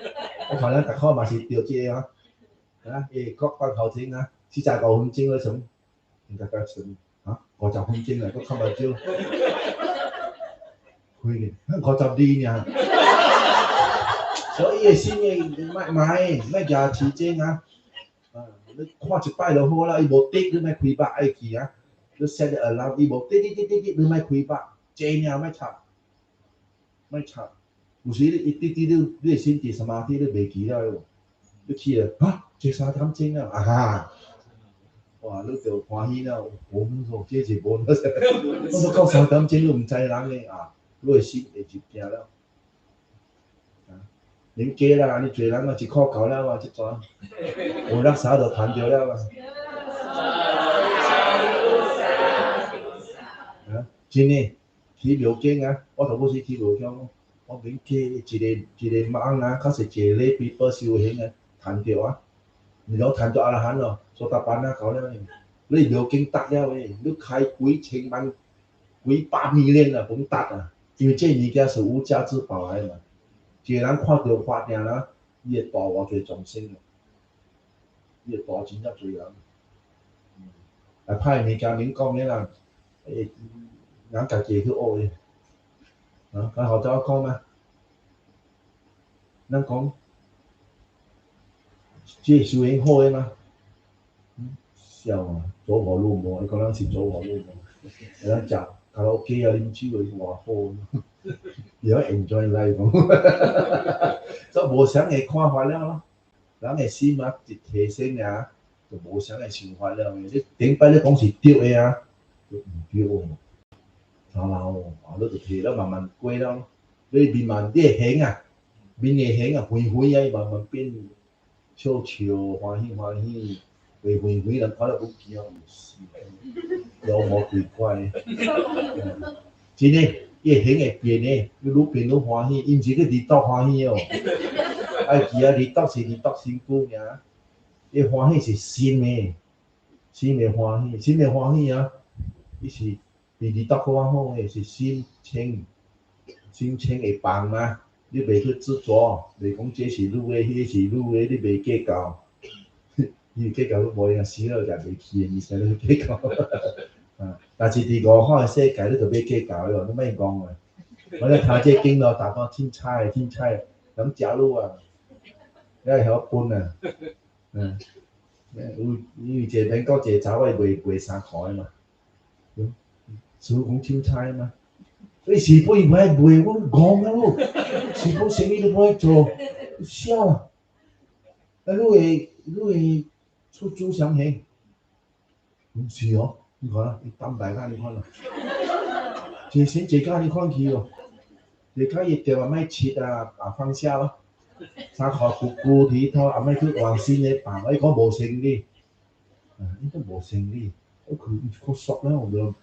Speaker 1: 我看咱逐口嘛是着即个啊，会国关头前啊，45分钟咧算，应该算啊，50分钟啊，佫较袂少。开嘅，52尔。所以伊心诶，莫举时间啊。你看一摆就好啦，伊无滴你莫开目爱去啊。你 set 个 alarm， 伊无滴，你莫开目，坐尔莫插。有时你一滴你会心地什么体你袂记了哟。你去了坐3点钟了啊！哇，你就欢喜了，无能说这是无能，我说到3点钟你毋知人诶啊，你会心会就惊了。恁假啦，你做人嘛一箍够了啊，即阵有落沙就赚着了啊。真诶，去庙境啊，我头尾时去庙境，我免假一个网啊，较实一个礼拜报修行啊，赚着啊，你讲赚着阿拉罕咯，做大班啊够了。你庙境达了诶，你开几千万、几百million啊，甭达啊，因为这物件是无价之宝来嘛。一个人看到法尔啦，伊会度偌侪众生，伊会度真正侪人。歹物件免讲诶啦，人家己去学诶。甲后头讲嘛，咱讲这修行好诶嘛，笑啊，走火入魔，伊讲咱是走火入魔，咱食卡拉 OK 啊、啉酒诶偌好。你要 enjoy life 讲，所以无啥个看法了咯。人诶心啊一提升啊，就无啥个想法了。你顶摆你讲是对诶啊，就毋对哦，糟老哦，你就提了慢慢过了。你慢慢你会行啊，面会行啊，肥肥啊，慢慢变笑欢喜，肥人看了不惊，死，妖魔鬼怪。真诶。伊会行会变诶，你愈变愈欢喜，伊毋是去日斗欢喜哦。爱记啊，日斗是日斗身躯尔，伊欢喜是心诶，心诶欢喜啊，伊是比日斗较好诶，是心清会放嘛。你袂去执着，袂讲这是女诶，迄个是女诶，你袂计较。你计较你无用死了，就袂去诶，物件你去计较。但是伫5海诶世界，你就要计较咯，你莫讲啊！我咧头这经咯，大家凊彩，咁食路啊，你会晓分啊，因为一个免到一个查某卖3箍诶嘛，师傅讲凊彩嘛，你是本伊歹卖，我讲啊咯，是本生意你歹做，笑啊，你会出诸相形，毋是哦。你看啦，伊蛋白干你看啦，一先一家你看去哦，一家伊钓啊，莫切啊，放下咯，3箍骨鱼头，啊莫去换新诶放，伊讲无生理，伊讲无生理，佢够熟啦，我就，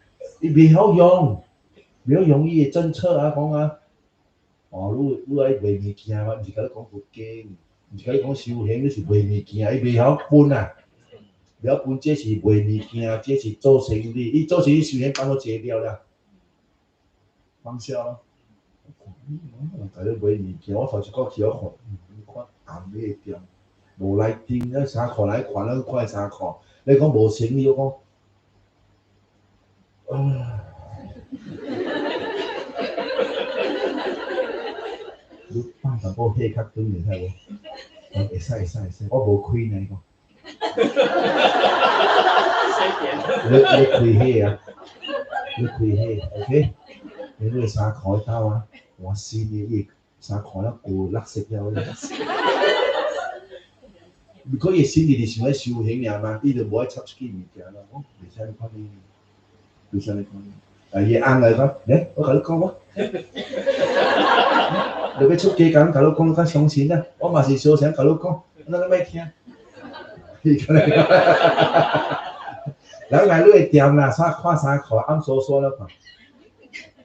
Speaker 1: 伊袂晓用伊诶政策啊，讲啊，你爱卖物件嘛，毋是甲你讲佛经，毋是甲你讲修行，你是卖物件，伊袂晓分啊。不要分，这是卖物件，这是做生意。伊做生意首先帮我戒掉了，放下咯。甲你卖物件，我头一个去我看，你看红尾会掂，无来顶，咱3箍来看，咱看3箍。你讲无生意，我讲，你放淡薄血较短会使无？会使，我无开呢个。你开血啊！你开血 ，OK？ 你那3箍刀啊，我死你！3箍了过绿色了。如果伊心里是想要修行尔嘛，伊就无爱插一件物件啦。我袂使你看你，袂使你看你。伊翁来讲，我甲你讲我，你要出家讲，甲你讲较相信啊。我嘛是小声甲你讲，咱莫听。人来你会掂啦，看3块暗缩缩了看，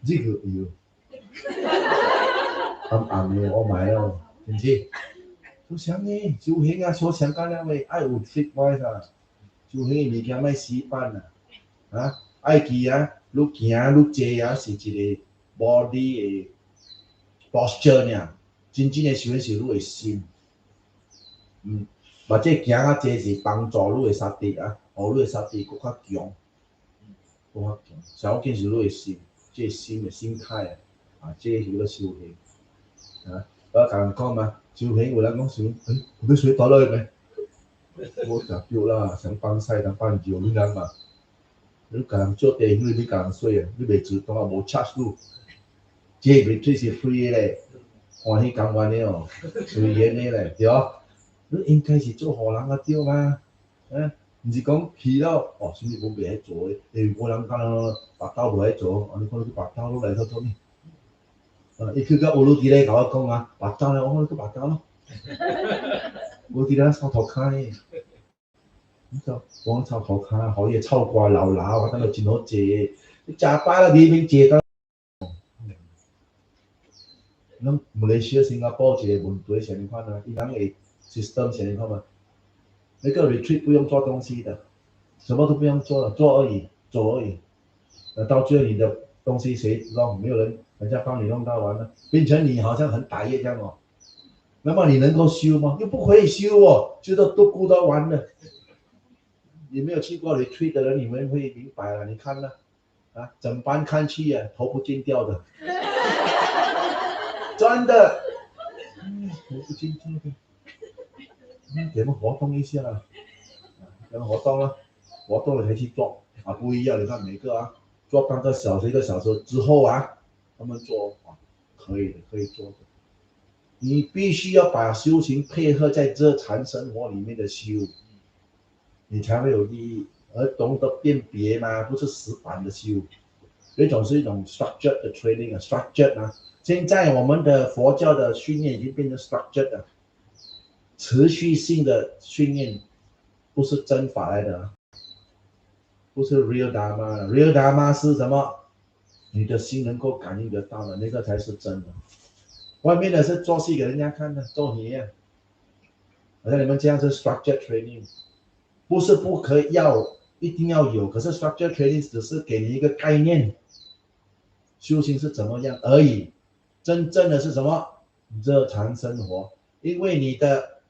Speaker 1: 这个有，暗的我买了，是不是？就像呢，修行啊，所想干了喂，爱有 fitness 啊，修行的物件莫死板啊，啊，爱记啊，你行你坐啊，是一个 body 的 posture 呢，真正的修行是你的心，或者行较济是帮助你的萨地啊，互你的萨地更较强，更较强。小紧是你的心，这个心的心态啊，这个是你修行啊。我甲人讲嘛，修行有人讲修行，要水倒落去咩？我讲对啦，想放晒当放酒，你人嘛，你甲人做地你甲人水啊，你袂自动啊，无 charge 你，这袂最是 free 咧，欢喜甘愿的哦，随缘的咧，对哦。你应该是做互人啊对嘛？毋是讲去了哦，啥物无袂晓做诶，有人讲白刀无晓做，你看你白刀你来到做咩？伊去到乌鲁地咧甲我讲啊，白刀咧，我讲你去白刀咯。乌鲁地咧臭头壳呢，你讲我臭头壳，互伊臭瓜流流，我等到真好坐。你食饱了明明坐到。咱马来西亚、新加坡一个问题是安款啊，伊人诶 system 是安款嘛？那个 retreat 不用做东西的，什么都不用做了，做而已，走而已。到最后你的东西谁弄？没有人家帮你弄到完了，变成你好像很打业这样哦。那么你能够修吗？又不可以修哦，修到都顾到完了。你没有去过 retreat 的人，你们会明白了。你看了啊，整班看去啊，头不见掉的，真的，头不见掉的。给我们活动一下啦，给我们活动了，活动了才去做啊，不一样。你看每个啊，做半个小时、1个小时之后啊，他们做啊，可以的，可以做的。你必须要把修行配合在这禅生活里面的修，你才会有意义，而懂得辨别嘛，不是死板的修。有一种是一种 structured 的 training 啊 ，structured 啊。现在我们的佛教的训练已经变成 structured 的。持续性的训练不是真法来的，不是 real Dhamma。real Dhamma 是什么？你的心能够感应得到的，那个才是真的。外面的是做戏给人家看的，做你啊。好像你们这样是 structured training， 不是不可以一定要有，可是 structured training 只是给你一个概念，修行是怎么样而已。真正的是什么？热禅生活，因为你的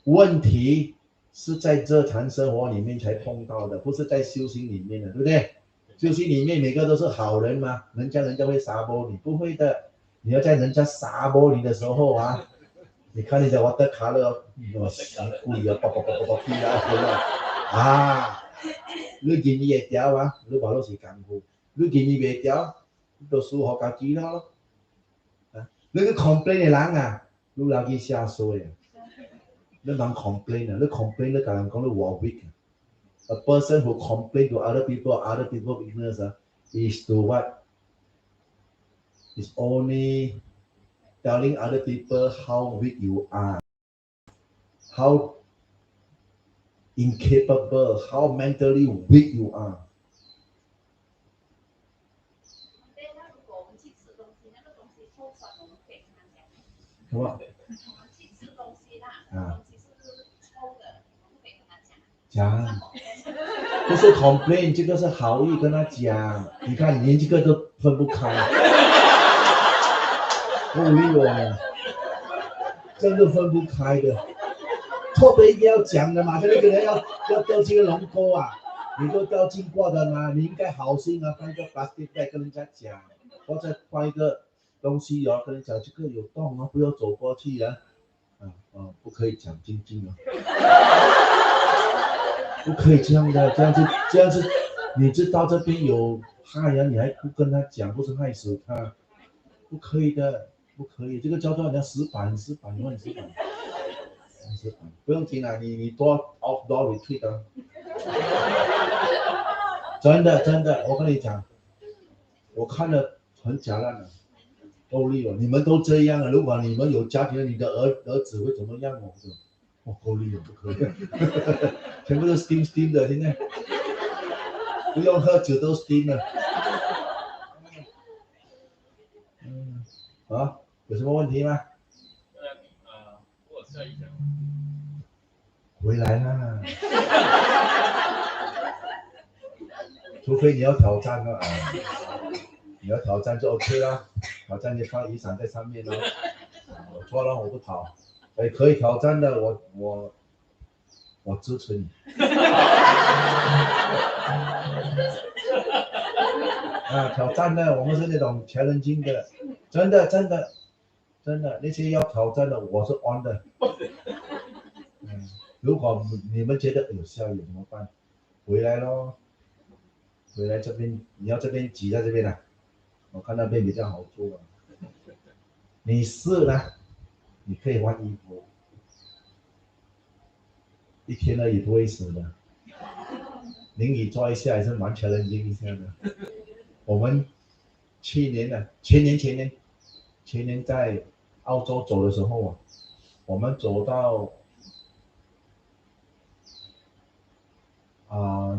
Speaker 1: 问题是在这禅生活里面才碰到的，不是在修行里面的，对不对？修行里面每个都是好人嘛，人家会杀波你，不会的。你要在人家杀波你的时候啊，你看你的 watercolor， 我洗故意啊，屁啊，你见伊会掉啊，你话都是功夫，你见伊袂掉，你就输好家己咯。你去 complain 的人啊，你留去下水啊。你人 complain 啊，你 complain 你甲人讲你話 weak。A person who complain to other people weakness is to what? Is only telling other people how weak you are, how incapable, how mentally weak you are。什么？啊？讲，不是 complain， 这个是好意跟他讲。你看，连这个都分不开，我无语了，真的分不开的。错的一定要讲的嘛，那个人要掉进龙沟啊，你都掉进过的嘛，你应该好心啊，放一个 plastic bag 跟人家讲，或者放一个东西哦，跟人讲这个有洞啊，不要走过去啊。不可以讲晶晶啊，不可以这样的，这样子，你知道这边有害人，你还不跟他讲，不是害死他，不可以的，不可以，这个叫做人家死板，你问死板，不用紧啊，你多 outdoor retreat 啊，真的，我跟你讲，我看了很假烂的。够力哦！你们都这样了，如果你们有家庭，你的儿子会怎么样哦？够力哦，不可以，全部都 steam 的，现在不用喝酒都晕了。啊，有什么问题吗？
Speaker 2: 我下一讲。
Speaker 1: 回来啦。除非你要挑战了啊，你要挑战就 OK 啦，挑战你放雨伞在上面咯。我做了我不跑，哎，可以挑战的，我支持你。啊，挑战的，我们是那种challenging的，真的，那些要挑战的，我是 on 的。如果你们觉得有效有怎么办？回来咯，回来这边，你要这边挤在这边啊，我看那边比较好做啊。你试啦，你可以换衣服，一天而已不会死的。淋雨做一下也是蛮challenging一下的。我们去年的前年在澳洲走的时候啊，我们走到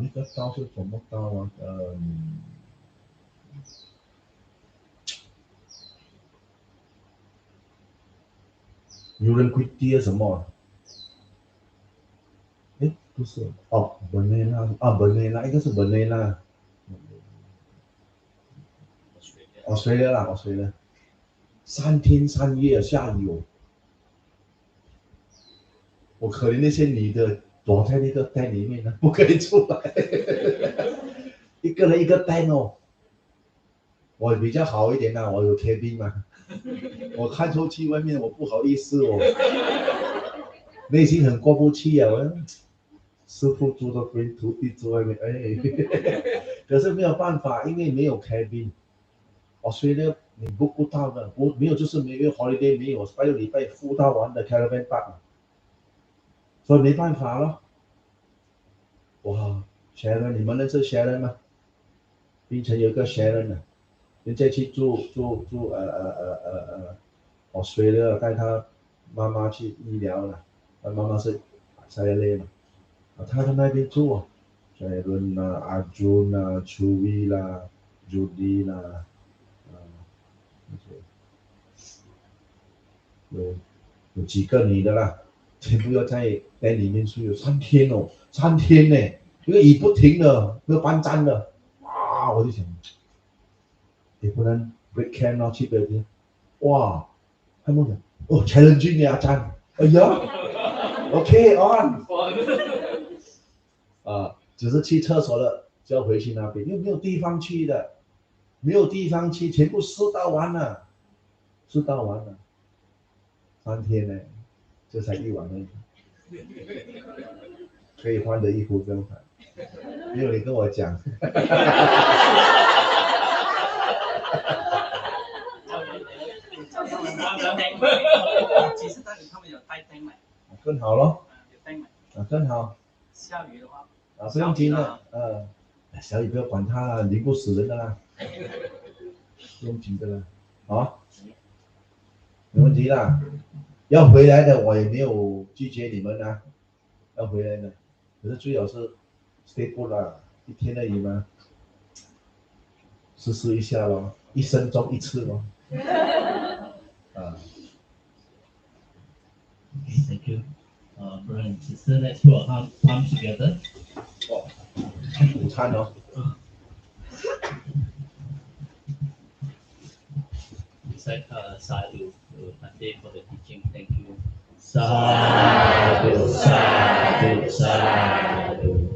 Speaker 1: 那个道是什么道啊？有人会跌什么？哎，不是哦，本内拉啊，本内拉应该是本内拉。Australia 啦，Australia， 3天3夜下雨哦。我可怜那些女的躲在那个袋里面呢，不可以出来。一个人一个袋哦。我比较好一点啦，我有 cabin 嘛。我看出去外面，我不好意思哦，内心很过不去啊。我师傅住在边，徒弟住外面，哎，可是没有办法，因为没有 cabin。Australia 你 book 不到的，没有就是没有 holiday， 没有6礼拜付到完的 caravan park， 所以没办法了。哇 ，Sharon， 你们认识 Sharon 吗？槟城有个 Sharon 啊，人家去住Australia， 带他妈妈去医疗了，他妈妈是Australia 嘛，他在那边住啊 ，Sharon 啦、Arjun 啦、Chuvi 啦、Judy 啦。有几个女的啦，全部要在店里面睡了3天哦，3天呢，因为雨不停的，没有班站的，哇，我就想，也不能 break camp 咯，去别边，哇，他们讲，哦 challenging 呀站，哎呀，OK on，只是去厕所了就要回去那边，因为没有地方去的，没有地方去，全部试到完了，3天呢，这才1晚而已，可以换的衣服不用换，没有你跟我讲。
Speaker 6: 其实他们有带灯买，
Speaker 1: 更好咯，
Speaker 6: 有灯买，
Speaker 1: 更好。
Speaker 6: 下雨的话，
Speaker 1: 不用紧的，小雨不要管它啦，淋不死人的啦，不用紧的啦，没问题啦。要回来的我也没有拒绝你们啊，要回来的，可是最好是 stay put 啦，1天而已嘛，试一下咯，1生中1次咯。
Speaker 2: Okay, thank you. Brother and sister, let's put our palms together.
Speaker 1: 午餐哦。
Speaker 2: Say sadhu to Tante for the teaching. Thank you. Sadhu, sadhu, sadhu.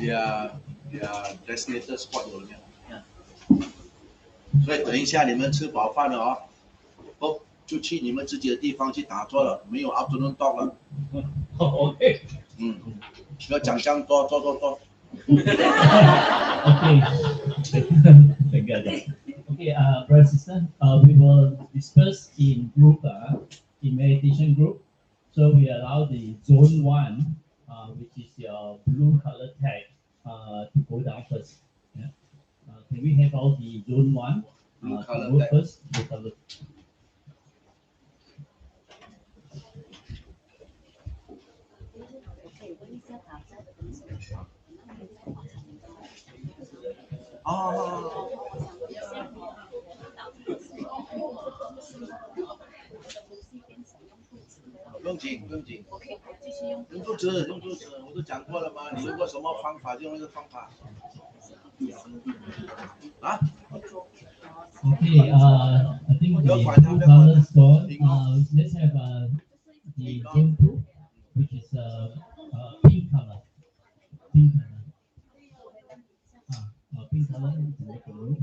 Speaker 1: Their designated spot 有没有？所以等一下你们吃饱饭了哦，就去你们自己的地方去打坐了，没有 afternoon talk 了。
Speaker 2: OK。
Speaker 1: 不要讲这样多，坐。
Speaker 2: Okay. Thank you. Okay, brother and sister, we will discuss in group, in meditation group. So we allow the zone 1, which is your blue color tag, to go down first. Yeah. Can can we have all the zone one?
Speaker 1: Blue
Speaker 2: To
Speaker 1: color
Speaker 2: move
Speaker 1: back.
Speaker 2: first. Blue color.
Speaker 1: 哦，不用紧，不用紧。用肚子，用肚子，我都讲过了吗？你用过什么方法就用那个方法。啊？
Speaker 2: Okay, I think the
Speaker 1: Your
Speaker 2: blue
Speaker 1: final
Speaker 2: color store.
Speaker 1: weapon.
Speaker 2: Let's have the zone 2, which is pink color. Pink color. Pink color to make a move.